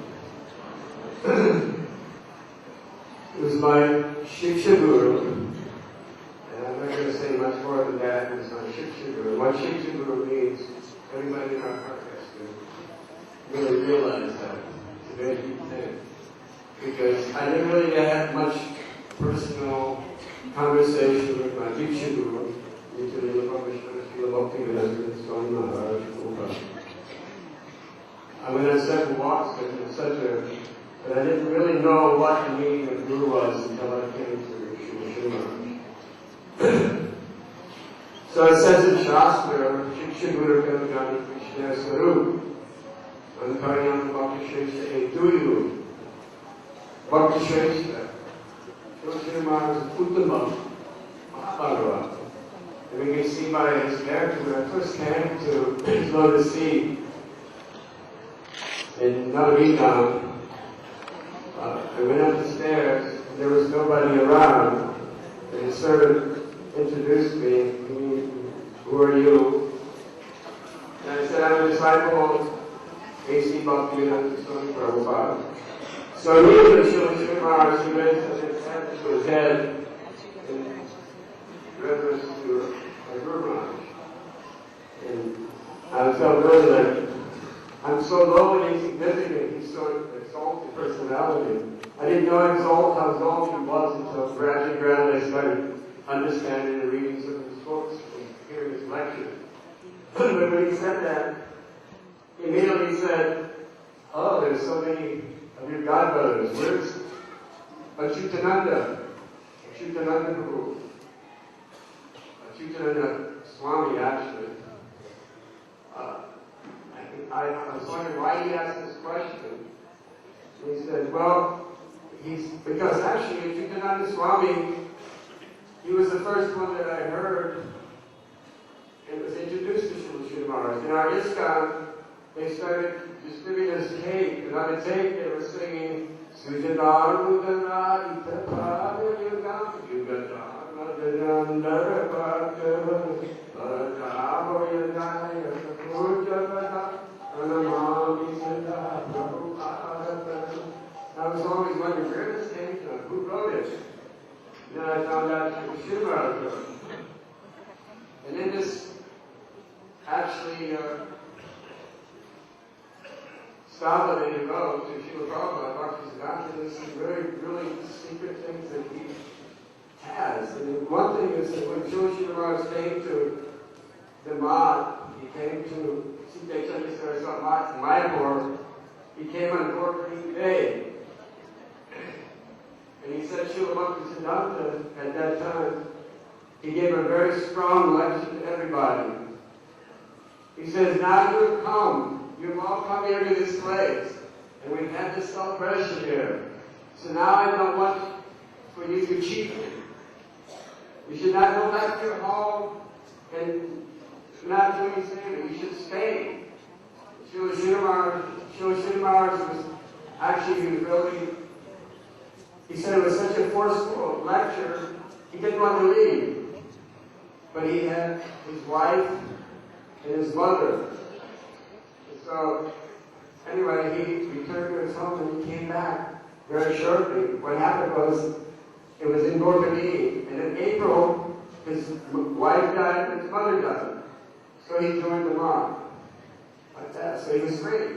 It was my Shiksha Guru, and I'm not going to say much more than that. It was my Shiksha Guru. What Shiksha Guru means, everybody in our heart has to really realize that. It's a very deep thing. Because I didn't really have much personal conversation with my Diksha Guru, I went on several walks with him, etc. But I didn't really know what the meaning of Guru was until I came to Shiksha. So it says in Shastra, Shiksha Guru Kalgani Krishna Swarup, Ankaryam Bhakti Shrestha Etuyu, Bhakti Shrestha, Shiksha Maharaj Uttama, Mahabharata. And we can see by his character, when I first came to his lotus feet in Narayana, I went up the stairs, and there was nobody around, and the servant introduced me, who are you? And I said, I'm a disciple of A.C. Bhaktivedanta Swami Prabhupada. So immediately Srila Maharaj, he raised his hand to his head in reference to my Guru Maharaj. And I felt really like, I'm so low and insignificant, he's so exalted personality. I didn't know how exalted he was until gradually I started understanding the readings of his books and hearing his lectures. But when he said that, he immediately said, oh, there's so many of your godbrothers. Where's Achyutananda? Achyutananda Prabhu. Achyutananda Swami, actually. I was wondering why he asked this question. And he said, well, because actually Achyutananda Swami, he was the first one that I heard and was introduced to Srila Maharaj. In our ISKCON, they started distributing this tape, and on the tape they were singing Sujana Rudana Itapada Yugam Yugadana Janandara Bhakta Bhajamo Yadaya Pujavada Anamami Sada Prabhupada. I was always wondering where this came from, who wrote it? And then I found out it was Srila Maharaj. And then this actually Stalin wrote to Srila Prabhupada, there's some really secret things that he has. And one thing is that when Srila Maharaj came to the Math, he came to Sita Chandra Mayapur, he came on board for each day. And he said Srila Bhaktisiddhanta at that time, he gave a very strong lecture to everybody. He says, now you have come. You've all come here to this place. And we've had this celebration here. So now I don't want for you to cheat me. You should not go back to your home and not do anything. You should stay. Srila Maharaj was actually really, he said it was such a forceful lecture, he didn't want to leave. But he had his wife and his mother. And so, anyway, he returned to his home and he came back. very shortly. What happened was, it was in Burgundy, and in April, his wife died and his mother died. So he joined the monk, like that. So he was free.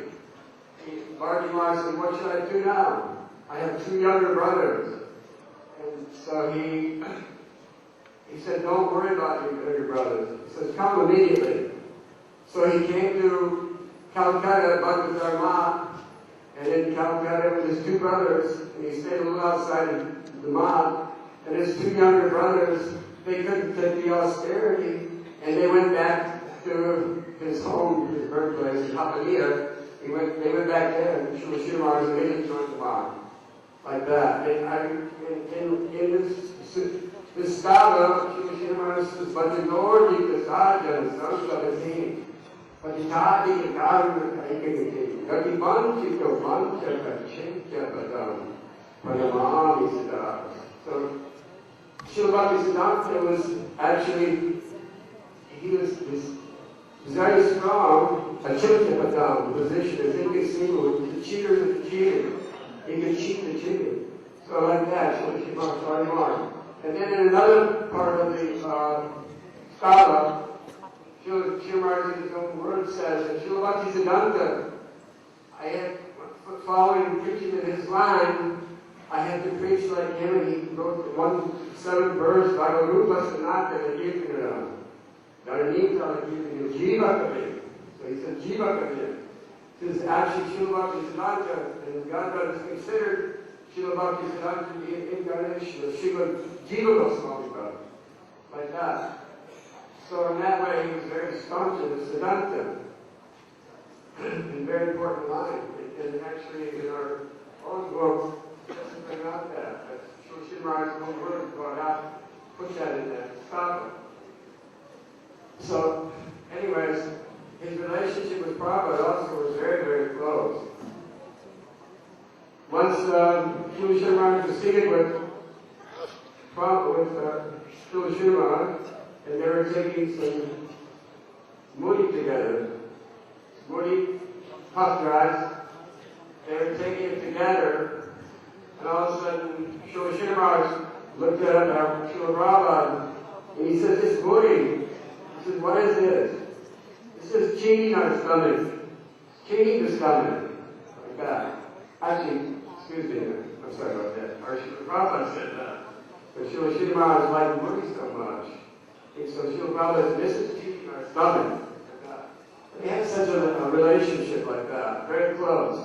Mark said, what should I do now? I have 2 younger brothers. And so he said, don't worry about your younger brothers. He says, come immediately. So he came to Calcutta, Bhakti Dharma, and in Calcutta with his 2 brothers, and he stayed a little outside of the monk, and his 2 younger brothers, they couldn't take the austerity, and they went back to his home, his birthplace, in Hapalia. They went back there, and Srila Maharaj and they didn't join the monk. Like that. And in this stava, Srila Maharaj says, Bhajanor Jikasajan Samsavati, Patitadi Karma Kaikakati, Gati Banchito Bancha Kachincha Padam, Panamami Siddhar. So, Srila Bhaktisiddhanta was actually, he was very strong, Achintya Padam, the position is inconceivable. The cheater is the cheater. He can cheat the cheater. So like that, Srila. And then in another part of the stava, Srila Maharaj in his own words says that Srila Bhaktisiddhanta, I had, following preaching in his line, I had to preach like him, and he wrote the 1/7 verse, Bhagarupa Sanata Kirtanam. Dharanita Kirtanam, Jiva Kavir. So he said Jiva Kavir. This is actually Srila Bhaktisiddhanta, and God is considered Srila Bhaktisiddhanta the incarnation of Srila Jiva Goswami Prabhu. Like that. So in that way, he was very staunch in the Siddhanta. And very important line. And actually, in our own book, just to bring out that Srila Maharaj's own words brought out, put that in that stava. So, anyways, his relationship with Prabhupada also was very, very close. Once Srila Maharaj was seated with Srila Maharaj, and they were taking some mudi together. Mudi, puff rice. They were taking it together, and all of a sudden, Srila Maharaj looked at Srila Prabhupada, and he said, "This mudi." He said, "What is this?" This is cheating our stomach. Cheating the stomach. Like that. Actually, excuse me, I'm sorry about that. Our Srila Prabhupada said that. But Srila Maharaj liked mudi so much. And so Srila Prabhupada said, "This is cheating our stomach." Like that. They had such a relationship like that. Very close.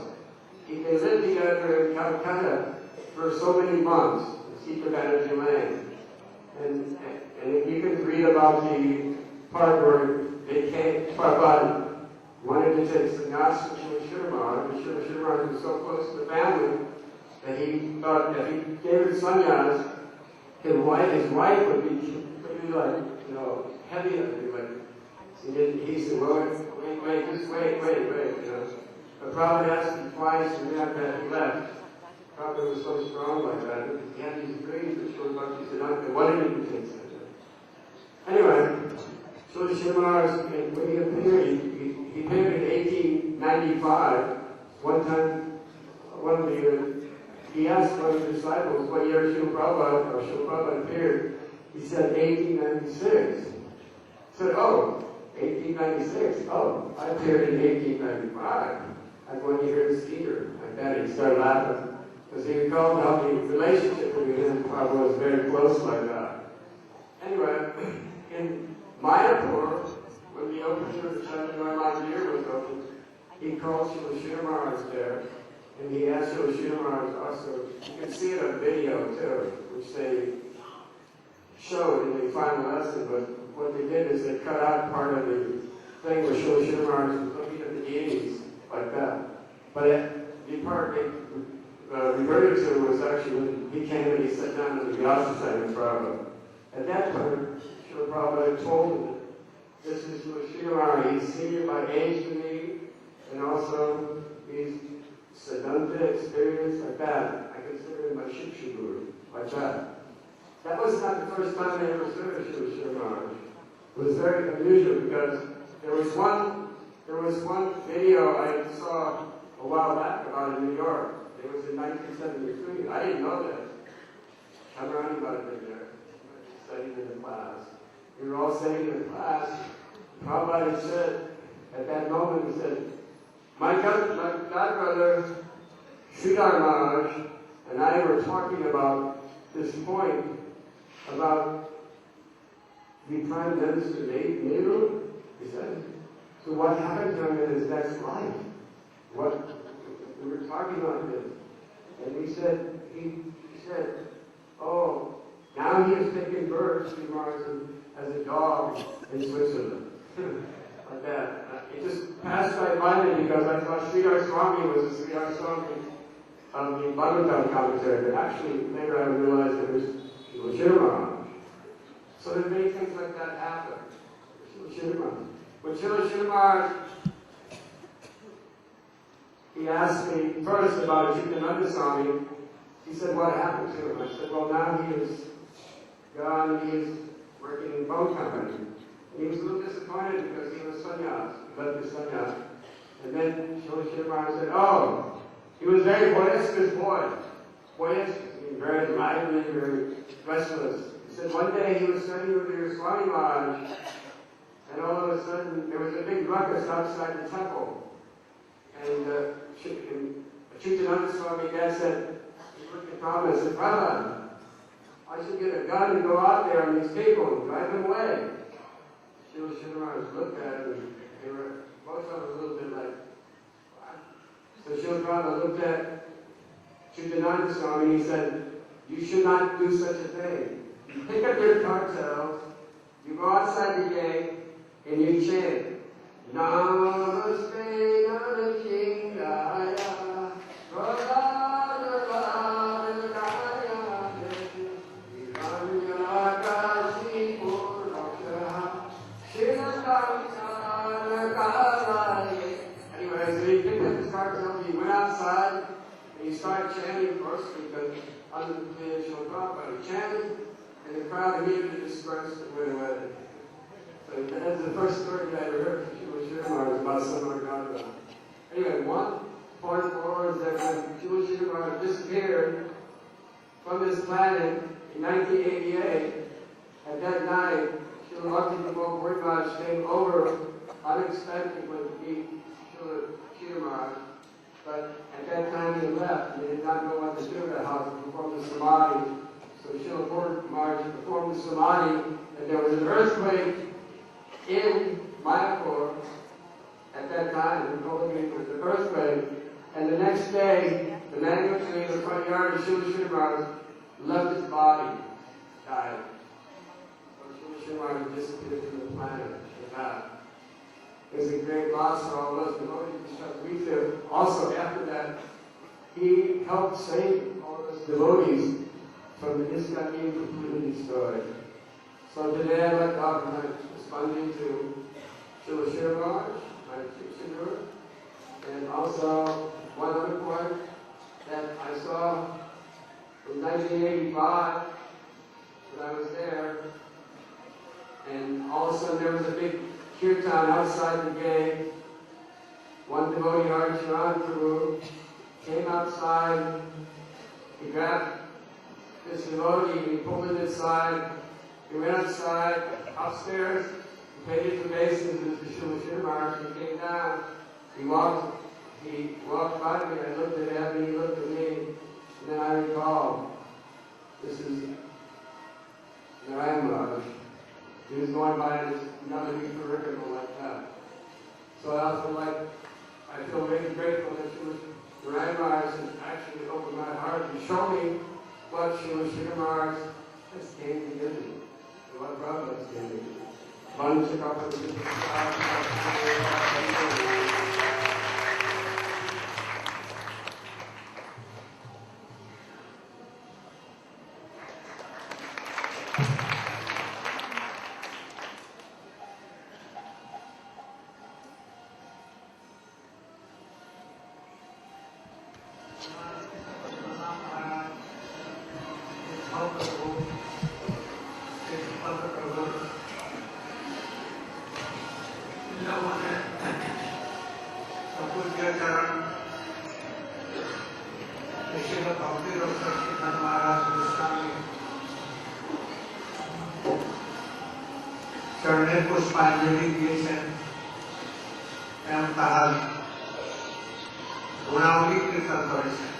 They lived together in Calcutta for so many months, in Secret Energy Lane. And you can read about the part where they came, Prabhupada wanted to take sannyas from Srila Maharaj, and Srila Maharaj was so close to the family that he thought if he gave it sannyas, his wife would be like, heavy on him. Like, he said, well, wait, just wait, But Prabhupada asked him twice, and after that he left. Prabhupada was so strong like that. He had these dreams that Srila Bhaktisiddhanta wanted him to take sannyas. Anyway, Srila Maharaj, when he appeared, he appeared in 1895. One time, he asked one of the disciples what year Srila Prabhupada appeared. He said 1896. He said, 1896. Oh, I appeared in 1895. Like when you hear the speaker, like that, he started laughing. Because he recalled how the relationship between him and Prabhupada was very close like that. Anyway, in Mayapur, when the opening of the Chandra Mandir was opened, he called Srila Maharaj there, and he asked Srila Maharaj also, you can see it on video too, which they showed in the final lesson, but what they did is they cut out part of the thing where Srila Maharaj was looking at the deities, like that. But the part they reverted to was actually when he came and he sat down in the Vyasa side with Prabhupada. At that time, Srila Prabhupada told him, this is Srila Maharaj, he's senior by age to me, and also he's Siddhanta experience, like that. I consider him my Shiksha Guru, like that. That was not the first time I ever served Srila Maharaj. It was very unusual because there was one video I saw a while back about in New York. It was in 1973. I didn't know that. Chamarani might have been there, studying in the class. We were all sitting in the class. Prabhupada said, at that moment, he said, my godbrother, Sridhar Maharaj, and I were talking about this point about the Prime Minister Nehru. He said, so what happened to him in his next life? What we were talking about this, and he said, oh, now he has taken birth, Sri Maharaj, as a dog in Switzerland. Like that. It just passed my mind because I thought Sridhar Swami was a Sridhar Swami of the Bhagavatam commentary, but actually later I realized it was Srila Maharaj. So there are many things like that happen. Srila Maharaj. When Srila Maharaj, he asked me first about Chidananda Swami. He said, what happened to him? I said, well, now he is gone, he is working in a boat company. And he was a little disappointed because he was sannyas, he left his sannyas. And then Srila Maharaj said, oh, he was very boisterous boy. Boisterous, very lively, very restless. He said one day he was studying with your Swami Maharaj, and all of a sudden there was a big ruckus outside the temple. And Chidananda Swami dad said, he looked at Prabhupada and said, Prabhupada, I should get a gun and go out there on these people and drive them away. Srila Maharaj looked at him, and they were both of them a little bit like, what? So Srila Prabhupada looked at Chidananda Swami and he said, you should not do such a thing. You pick up your cartels, you go outside the gate, and you chant, Namaste Narayana, Anyway, so he picked up his cartel, he went outside, and he started chanting first because under the traditional Prabhupada, he chanted, and the crowd immediately dispersed and went away. So that's the first story that I ever heard from Srila Maharaj about some God. Anyway, one point forward is that when Srila Maharaj disappeared from this planet in 1988, at that night, Srila Bhakti Maharaj came over unexpectedly to meet Srila Maharaj. But at that time he left, and they did not know what to do at the house to perform the samadhi. So Srila Maharaj performed the samadhi, and there was an earthquake in Mayapur at that time. There was an earthquake, and the next day, the mango tree in the front yard of Srila Maharaj left his body, died. So Srila Maharaj disappeared from the planet like that. It's a great loss for all of us devotees because we feel also after that he helped save all of us devotees from the ISKCON being completely destroyed. So today I'd like to offer my responding to Srila Maharaj, my Sridhar, and also one other point that I saw in 1985 when I was there, and all of a sudden there was a big kirtan outside the gate. One devotee, Archaran Prabhu, came outside, he grabbed this devotee, he pulled him inside, he went outside, upstairs, he paid his obeisance to Srila Maharaj, he came down, he walked by me, I looked at him, he looked at me, and then I recalled, this is Narayana Maharaj. He was going by another new curriculum like that. So I feel really grateful that Srila Narayana Maharaj has actually opened my heart to show me what Srila Maharaj has came to give me, and what Prabhupada has came to give me. চরণে পুষ্পাঞ্জলি দিয়েছেন এবং তাহার গুণাবলী কীর্তন করেছেন।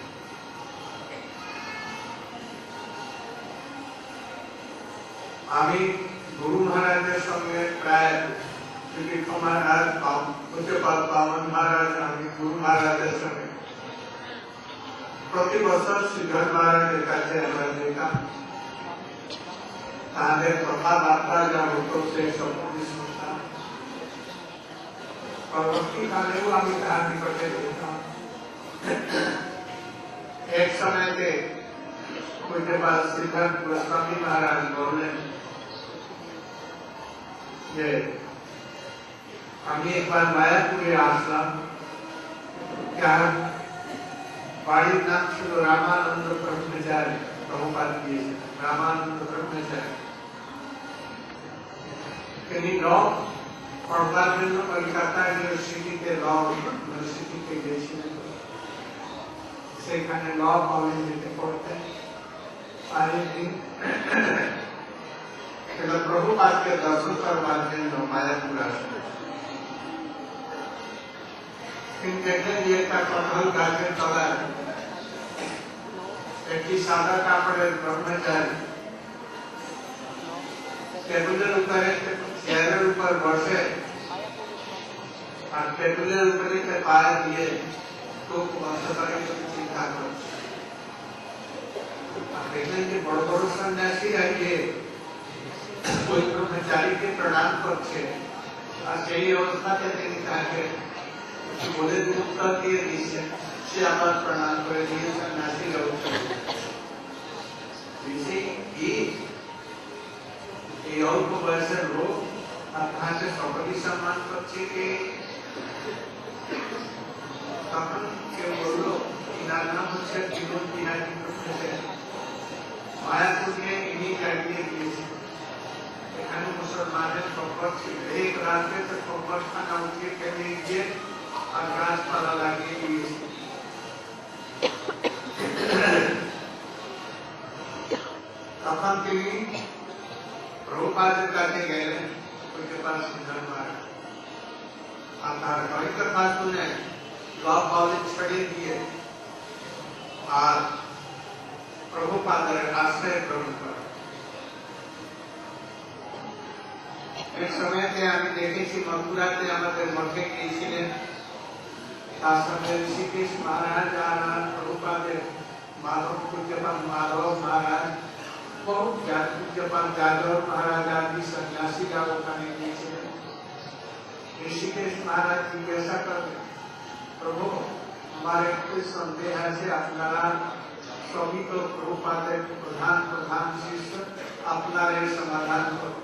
আমি গুরু মহারাজের সঙ্গে প্রায় মহারাজ পূজ্যপাদ পাবন মহারাজ, আমি গুরু মহারাজের সঙ্গে প্রতি বছর শ্রীধর মহারাজের কাছে আমরা যেতাম। তাদের কথাবার্তা যা হতো সেই সম্পত্তি শুনতাম। পরবর্তীকালেও আমি তার নিকটে যেতাম। এক সময়তে পূজ্যপাদ শ্রীধর গোস্বামী মহারাজ বললেন যে আমি একবার মায়াপুরে আসলাম, যার বাড়ির নাম ছিল রামানন্দ ব্রহ্মচারী, প্রভুপাদ দিয়েছেন রামানন্দ ব্রহ্মচারী। তিনি ল পড়বার জন্য কলকাতা ইউনিভার্সিটিতে গেছিলেন। সেখানে ল কলেজে পড়তেন। আরেকদিন প্রভুপাদকে দর্শন করবার জন্য মায়াপুর আসলেন। তিনি দেখলেন যে একটা কঠোর গাছের তলায় একটি সাদা কাপড়ের ব্রহ্মচারী টেবিলের উপরে চেয়ারের উপর বসে আর টেবিলের উপরে পায়ে দিয়ে খুব অন্তরে চিন্তা করছে। দেখলেন যে বড় বড় সন্ন্যাসীরা গিয়ে ওই ব্রহ্মচারীকে প্রণাম করছে, আর সেই অবস্থাতে তিনি তাকে বলে উত্তর দিয়ে দিচ্ছেন। সে আবার প্রণাম করে দিয়ে সন্ন্যাসীরা উত্তর এই অল্প বয়সের লোক আপনাকে সকলেই সম্মান করছে। যে তখন কেউ বললো ইনার নাম হচ্ছে জীবন বিহারী মায়াপুরকে ইনি কাটিয়ে দিয়েছেন। এখানে মুসলমানের খবর ছিল, এক রাতে তো খবর খানা উঠিয়ে ফেলে গিয়ে আর গাছপালা লাগিয়ে দিয়েছে। তখন তিনি প্রভুপাদের কাছে গেলেন, পূজ্যপাদ শ্রীধর মহারাজ, আর তার কয়েক কথা শুনে ল কলেজ ছেড়ে দিয়ে আর প্রভুপাদের আশ্রয় গ্রহণ করেন। এক সময়তে আমি দেখেছি মথুরাতে আমাদের মঠে গিয়েছিলেন, তার সঙ্গে ঋষিকেশ মহারাজ আর প্রভুপাদের মাধব পূজ্যপাদ মাধব মহারাজ, बहुत পূজ্যপাদ যাদব মহারাজ आदि सन्यासीরা ওখানে গিয়েছিলেন। ऋषिकेश महाराज जिज्ञासा करते, प्रभु हमारे कुछ संदेह है, আপনারা सभी तो प्रभुपाদের प्रधान प्रधान शिष्य, আপনারা समाधान करो।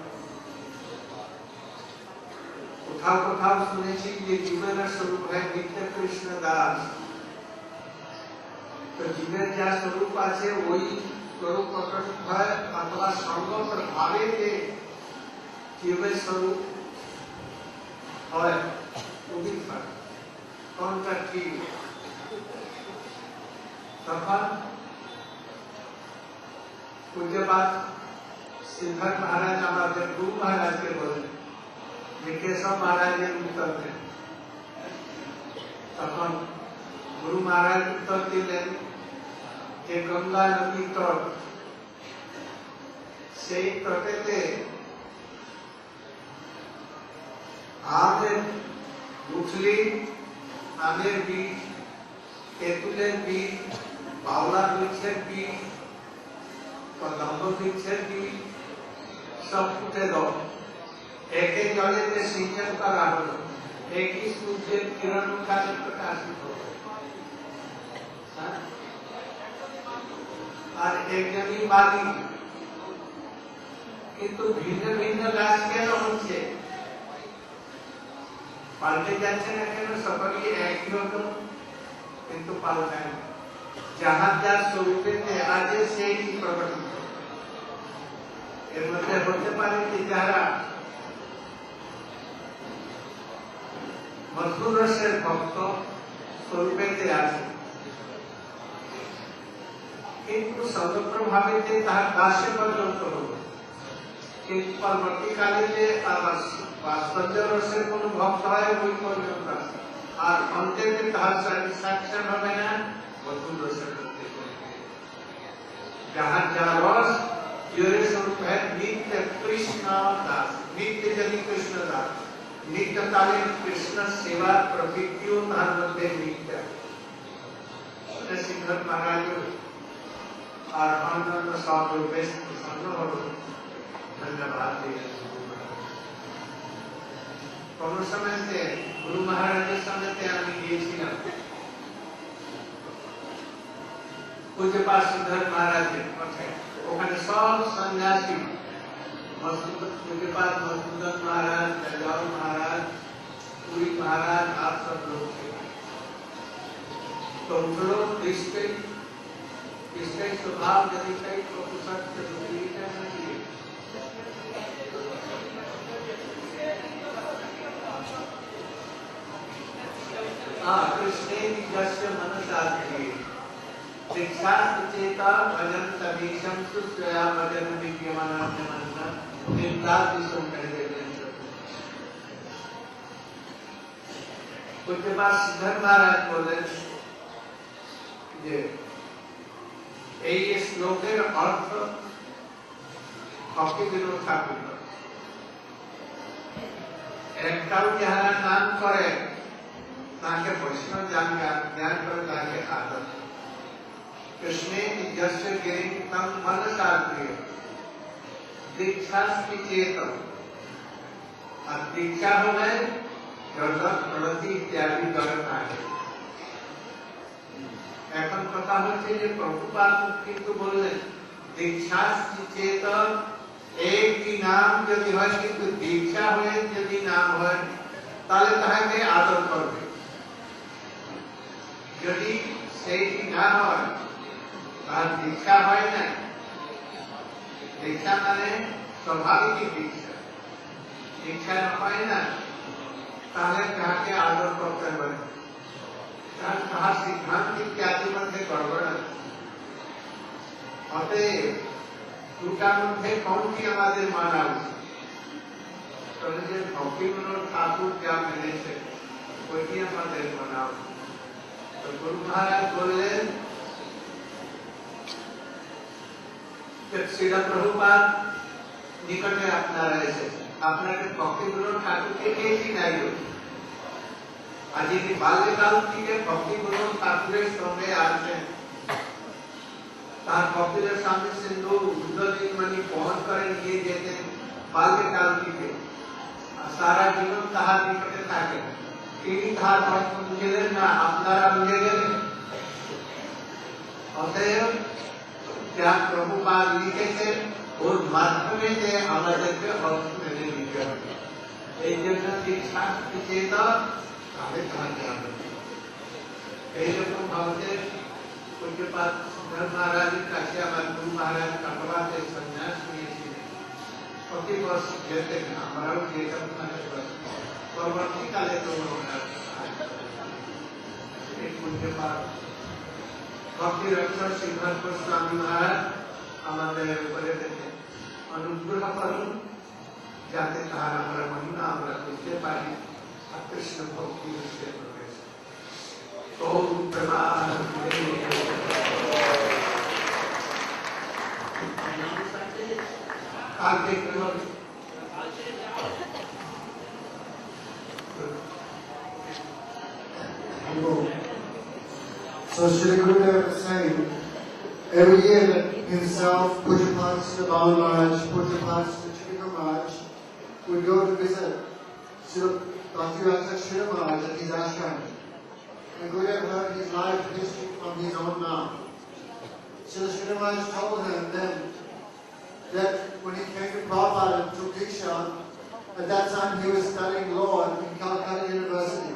কোথাও কোথাও শুনেছি যে জীবনের স্বরূপ হয় নিত্য কৃষ্ণ দাস, তো জীবের যা স্বরূপ আছে ওই स्वरूप प्रकट है अथवा संग प्रभावे के जीवन स्वरूप है कौन सा ठीक। तখন पूज्यपाद श्रीधर महाराज हमारे गुरु महाराज के बोले যে কেশব মহারাজের উত্তর দেন। তখন গুরু মহারাজ উত্তর দিলেন যে গঙ্গা নদী তট, সেই তটেতে আমের গুঠলি, আমের বীজ, তেঁতুলের বীজ, বাউলা বৃক্ষের বীজ, কদম্ব বৃক্ষের বীজ সব ফুটে দাও। একে জলেতে সিঞ্চন করা হলো, একই সূর্যের কিরণ মুখানে প্রকাশিত হলো। আর একজনই বালি, কিন্তু ভিন্ন ভিন্ন গাছ কেন হচ্ছে, পাল্টে যাচ্ছে না কেন? সকলেই একই হতো কিন্তু পাল্টায় না। যাহার যার স্বরূপেতে আছে সেই প্রকটিত। এর মধ্যে হতে পারে যে যারা মধুর রসের ভক্ত স্বরূপেতে আছে, কিন্তু সমগ্র ভাবে তার দাসে পর্যন্ত হল। কিন্তু পরবর্তীকালে যে আবার বাৎসল্য রসের কোনো ভক্ত হয় ওই পর্যন্ত আছে। আর অন্তে যে তাহার স্যাটিসফ্যাকশন হবে না মধুর রসের মধ্যে যাহার যা রস যে স্বরূপ হয় নিত্য কৃষ্ণ দাস, নিত্য যদি কৃষ্ণ দাস, নিত্যকালে কৃষ্ণ সেবা প্রবৃত্তিও তাহার মধ্যে নিত্য। সিদ্ধর মহারাজ আর অন্যান্য সব বেশ প্রসন্ন হল। ধন্যবাদ। কোন সময়তে গুরু মহারাজের সময়তে আমি গিয়েছিলাম পূজ্যপাদ সিদ্ধর মহারাজের কথায়, ওখানে সব সন্ন্যাসী পূজ্যপাদ মধুসূদন महाराज, जजाऊ महाराज, पुरी महाराज, आप सब लोग थे। तो उन लोग इसके स्वभाव यदि कई सत्य नहीं चाहिए। कृष्णे जस्य मनसाग्रे शिक्षास्त्र चेता भजन तमीशं सुस्वया भजन विद्यमानान्यमन्ना निंदादिशं कहते। पूज्यपाद सिद्धर महाराज बोले যে এই শ্লোকের অর্থ ভক্তিবিনোদ ঠাকুর একটাও যাহারা নাম করে তাকে বৈষ্ণব জ্ঞান করে তাকে আদর। कृष्णे यस्य गिरिं तं मनसाग्रे दीक्षास्ति चेतम। और दीक्षा हो गए जगत प्रगति इत्यादि जगत आगे। এখন কথা হচ্ছে যে প্রভুপাদ কিন্তু বললেন দীক্ষাস্তি চেতম, একটি নাম যদি হয় কিন্তু দীক্ষা হয়ে যদি নাম হয় তাহলে তাহাকে আদর করবে। যদি সেইটি না হয় আর দীক্ষা হয় না, দীক্ষা মানে স্বাভাবিক দীক্ষা, দীক্ষা হয় না তাহলে তাহাকে আদর করতে হবে। তাহার সিদ্ধান্ত ইত্যাদির মধ্যে গড়বড় আছে। অতএব দুটার মধ্যে কোনটি আমাদের মানা উচিত? যে ভক্তিবিনোদ ঠাকুর যা মেনেছে ওইটি আমাদের মানা উচিত। তো গুরু মহারাজ বললেন শ্রীল প্রভুপাদ নিকটে আপনারা এসেছেন, আপনাকে ভক্তিবিনোদ ঠাকুরকে পেয়েছি নাই। আর যিনি বাল্যকাল থেকে ভক্তিবিনোদ ঠাকুরের সঙ্গে আছেন, তার ভক্তদের সামনে সিন্দুর উদ্ধতিমণি বহন করে নিয়ে যেতেন বাল্যকাল থেকে, আর সারা জীবন তাহার নিকটে থাকেন। তিনি তাহার ভক্ত বুঝলেন না, আপনারা বুঝে গেলেন। অতএব যা প্রভুপাদ লিখেছেন ওর মাধ্যমে যে আমাদেরকে অর্থ মেনে নিতে হবে। এই জন্য দীক্ষাস্তি চেতম তাহলে তাহাকে আদর। এইরকম ভাবে পূজ্যপাদ সিদ্ধর মহারাজের কাছে আমার গুরু মহারাজ কাটোয়াতে সন্ন্যাস নিয়েছিলেন। প্রতি বর্ষ যেতেন, আমরাও যেতাম। পরবর্তীকালে তো পূজ্যপাদ ভক্তি রক্ষক সিদ্ধার্থ স্বামী মহারাজ আমাদের উপরে অনুগ্রহ করুন যাতে তাহার আমরা মহিমা আমরা বুঝতে পারি আর কৃষ্ণ ভক্তি বুঝতে প্রবেশ। ওম প্রেমানন্দে কালকে কি হবে? So Srila Gurudev was saying, every year that himself, Pujapad Siddhavan Maharaj, Pujapad Siddhika Maharaj would go to visit Srila Bhakti Srila Maharaj at his ashram. And Gurudev heard his life history from his own mouth. Srila Maharaj told him then that when he came to Prabhupada and took Diksha, at that time he was studying law in Calcutta University.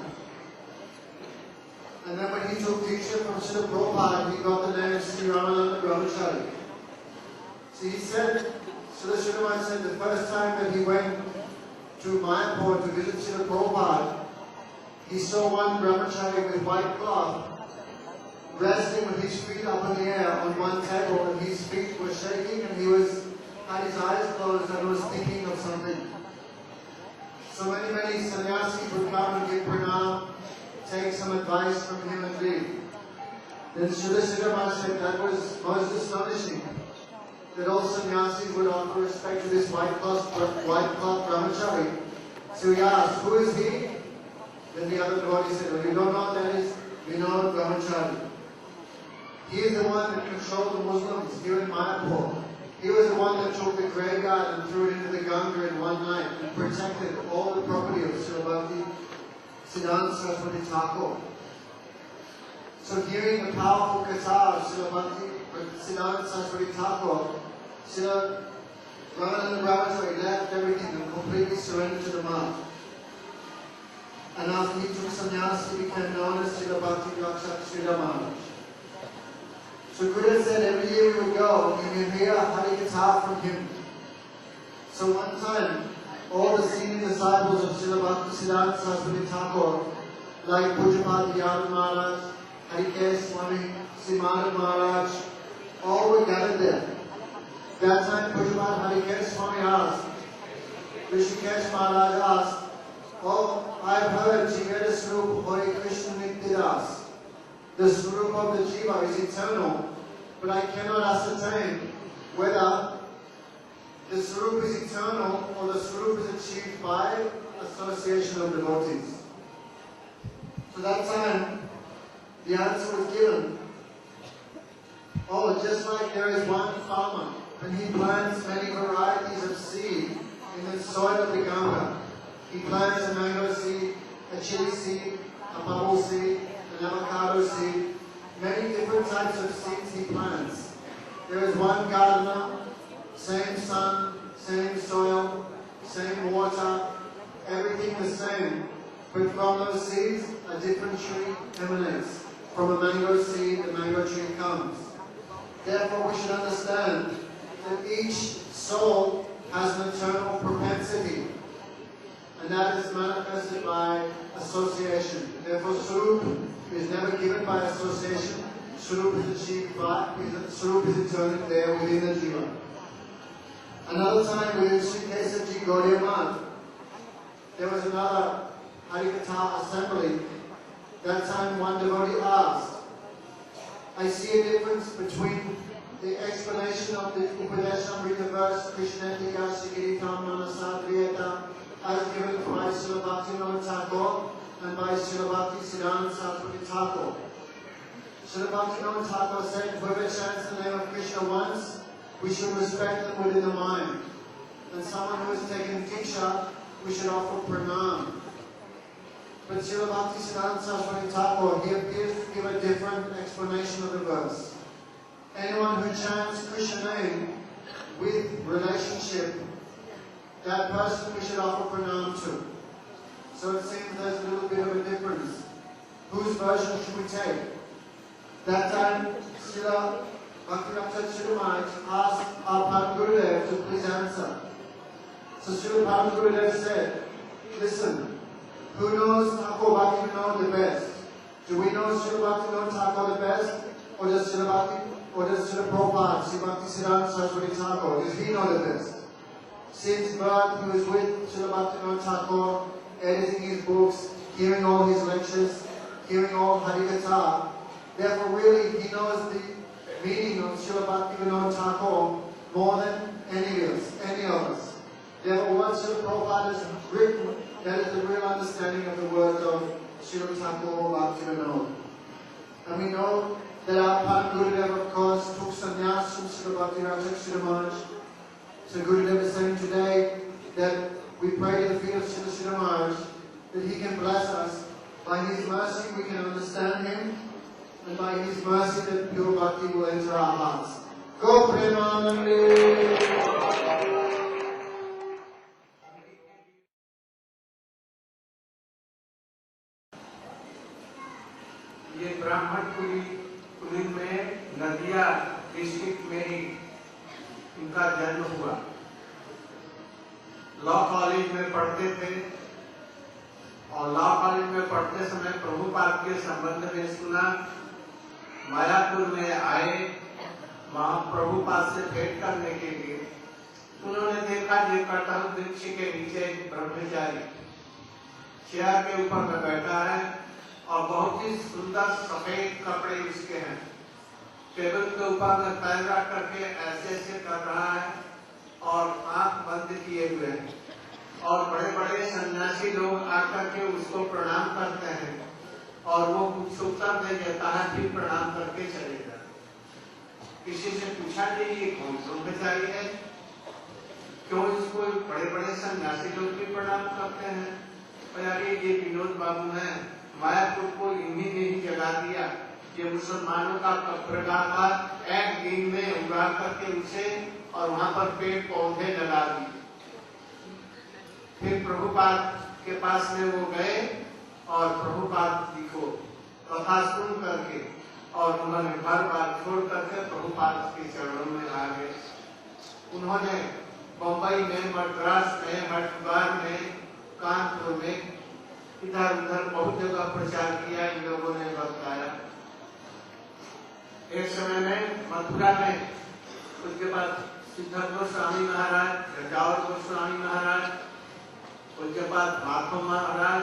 And then when he took Diksha from Srila Prabhupada, he got the name Sri Ramananda Brahmachari. So he said, Srila Sridhar said the first time that he went to Mayapur to visit Srila Prabhupada, he saw one brahmachari with white cloth resting with his feet up in the air on one table, and his feet were shaking and he had his eyes closed and was thinking something. So many sannyasis would come and give pranam, take some advice from him and leave. Then Srila Maharaj said that was most astonishing, that all sannyasis would offer respect to this white cloth brahmachari. So he asked, who is he? Then the other devotee said, well, you don't know what that is? We know brahmachari. He is the one that controlled the Muslims here in Mayapur. He was the one that took the graveyard and threw it into the Ganga in one night and protected all the property of Srila Siddhanta Saraswati Thakur. So hearing the powerful katha of Srila Siddhanta Saraswati Thakur, Srila Ramananda Brahmachari left everything and completely surrendered to the monk. And after he took sannyas, he became known as Srila Bhakti Rakshak Srila Maharaj. So Guru said every year we would go and we would hear Hari Katha from him. So one time, all the senior disciples of Srila Bhakti Siddhanta Saraswati Thakur, like Pujapad Yadav Maharaj, Harikesh Swami, Srimad Maharaj, all were gathered there. That time Pujapad Harikesh Swami asked, Rishikesh Maharaj asked, oh, I have heard Jiveta Swarup Hare Krishna Nityadas. The Swarup of the Jiva is eternal, but I cannot ascertain whether the Swarup is eternal or the Swarup is achieved by association of devotees. So that time, the answer was given. Oh, just like there is one farmer, and he plants many varieties of seed in the soil of the Ganga. He plants a mango seed, a chili seed, a bubble seed, an avocado seed, many different types of seeds he plants. There is one gardener, same sun, same soil, same water, everything the same. But from those seeds, a different tree emanates. From a mango seed, the mango tree comes. Therefore, we should understand that each soul has an eternal propensity, and that is manifested by association. Therefore, Swarup is never given by association. Swarup is achieved by, Swarup is eternal there within the Jiva. Another time within Srikesa Ji Gaudiya Math, there was another Harikatha assembly. That time one devotee asked, I see a difference between the explanation of the Upadeshamrita verse, Krishnatika Sikiritam Manasadriyata, as given by Srila Bhaktivinoda Thakur and by Srila Bhakti Siddhanta Saraswati Thakur. Srila Bhaktivinoda Thakur said, whoever chants the name of Krishna once, we should respect them within the mind. And someone who has taken Diksha, we should offer pranam. But Srila Bhakti Siddhanta Saraswati Thakur, he appears to give a different explanation of the verse. Anyone who chants Krishna name with relationship, that person we should offer pranam to. So it seems there's a little bit of a difference. Whose version should we take? That time, Srila Bhakti Srila Maharaj asked our Param Gurudev to please answer. So Srila Param Gurudev said, listen, who knows Thakur Bhaktivinoda the best? Do we know Srila Bhaktivinoda Thakur the best? Or does Srila Prabhupada, Sri Bhakti Siddhanta Saraswati Thakur, does he know the best? Since birth, he was with Srila Bhaktivinoda Thakur, editing his books, hearing all his lectures, hearing all Harikatha. Therefore, really, he knows the meaning of Srila Bhaktivinoda Thakur more than any of us. Therefore, what Srila Prabhupada has written, that is the real understanding of the words of Srila Thakur Bhaktivinoda. And we know that our Param Gurudev, of course, took sannyas from Srila Bhakti Rakshak Srila Maharaj. So Gurudev is saying today that we pray to the feet of Srila Srila Maharaj that he can bless us. By his mercy we can understand him, and by his mercy that pure bhakti will enter our hearts. Go Premanande! ये ब्राह्मणपुरी में नदिया district में ही इनका जन्म हुआ। Law college में पढ़ते थे और लॉ कॉलेज में पढ़ते समय प्रभुपाद के संबंध में सुना। मायापुर में आए, वहां प्रभुपाद से भेंट करने के लिए उन्होंने देखा ये कटहल वृक्ष के नीचे एक ब्रह्मचारी चेयर के ऊपर में बैठा है और बहुत ही सुंदर सफेद कपड़े उसके हैं। टेबल के ऊपर में पैर रख करके ऐसे ऐसे कर रहा है और आंख बंद किए हुए हैं। और बड़े बड़े सन्यासी लोग आकर के उसको प्रणाम करते हैं और वो कुछ उत्तर दे देता है, फिर प्रणाम करके चले जाते। किसी से पूछा कि ये कौन ब्रह्मचारी है, क्यों इसको बड़े बड़े सन्यासी लोग भी प्रणाम करते हैं? अरे ये विनोद बाबू है, मायापुर को इन्हीं ने ही जगा दिया। ये मुसलमानों का कब्रगाह था, एक दिन में उड़ा करके उसे और वहां पर पेड़ पौधे लगा दिए। फिर प्रभुपाद के पास में वो गए और प्रभुपाद जी को कथा सुन करके और उन्होंने घर बार छोड़ करके प्रभुपाद के चरणों में आ गए। उन्होंने बम्बई में, मद्रास में, हरिद्वार में, कानपुर में, इधर उधर बहुत जगह प्रचार किया। इन लोगों ने बताया। एक समय में मथुरा में उसके बाद सिद्धार्थ गोस्वामी महाराज, गजावर गोस्वामी महाराज, उसके बाद माधव महाराज,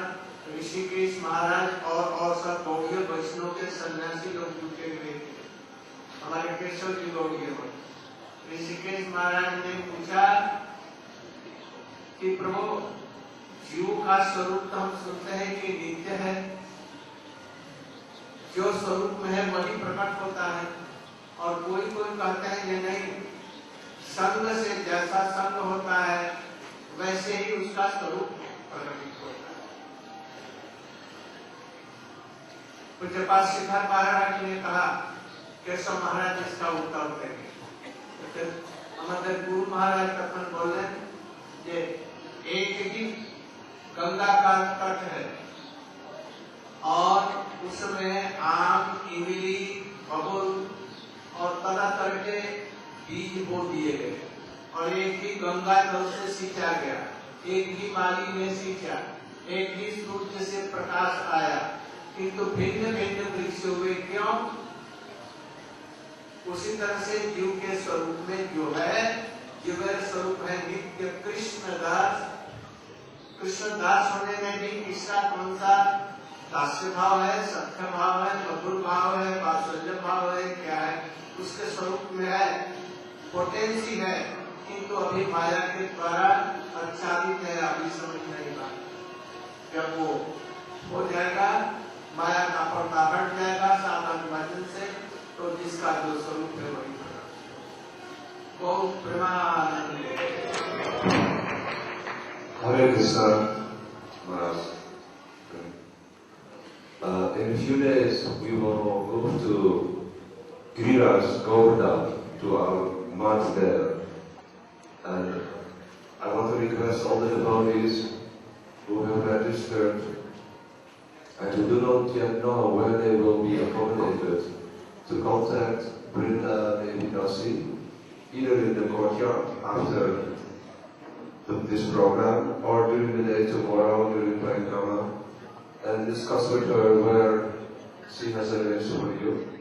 ऋषिकेश महाराज और सब गौड़ीय वैष्णव के सन्यासी लोग जुटे हुए थे। हमारे केशव जी गौड़ीय ऋषिकेश महाराज ने पूछा कि प्रभु जीव का स्वरूप तो हम सुनते हैं कि नित्य है, जो स्वरूप में है वही प्रकट होता है, और कोई कोई कहते हैं ये नहीं, संग से जैसा संग होता है वैसे ही उसका स्वरूप प्रकटित होता है। पूज्य पाद सिद्धार्थ महाराज ने कहा, केशव महाराज इसका उत्तर देंगे। हमारे गुरु महाराज कथन बोल रहे, एक ही गंगा का तट है और उसमें आम, इमली, बबुल और तरह तरह के बीज बो दिए गए और एक ही गंगा जल से सींचा गया, एक ही माली में सींचा, एक ही सूर्य से प्रकाश आया, किंतु भिन्न भिन्न वृक्ष हुए। क्यों? उसी तरह से जीव के स्वरूप में जो है, जीव स्वरूप है नित्य कृष्णदास। कृष्णदास होने में भी इसका कौन सा दास्य भाव है, सत्य भाव है, मधुर भाव है, वात्सल्य भाव है, क्या है? उसके स्वरूप में है, पोटेंसी है, किंतु अभी माया के द्वारा आच्छादित है, अभी समझ नहीं पा। जब वो हो जाएगा, माया का पर्दा हट जाएगा साधन भजन से, तो जिसका जो स्वरूप है वही बहुत Premanand. Hare Krishna, Maharaj. In a few days, we will move to Giriraj, Govardhan, to our mart there. And I want to request all the devotees who have registered and who do not yet know where they will be accommodated to contact Vrindavan, either in the courtyard after this program or during the day tomorrow during Parikrama, and discuss with her where she has arranged for you.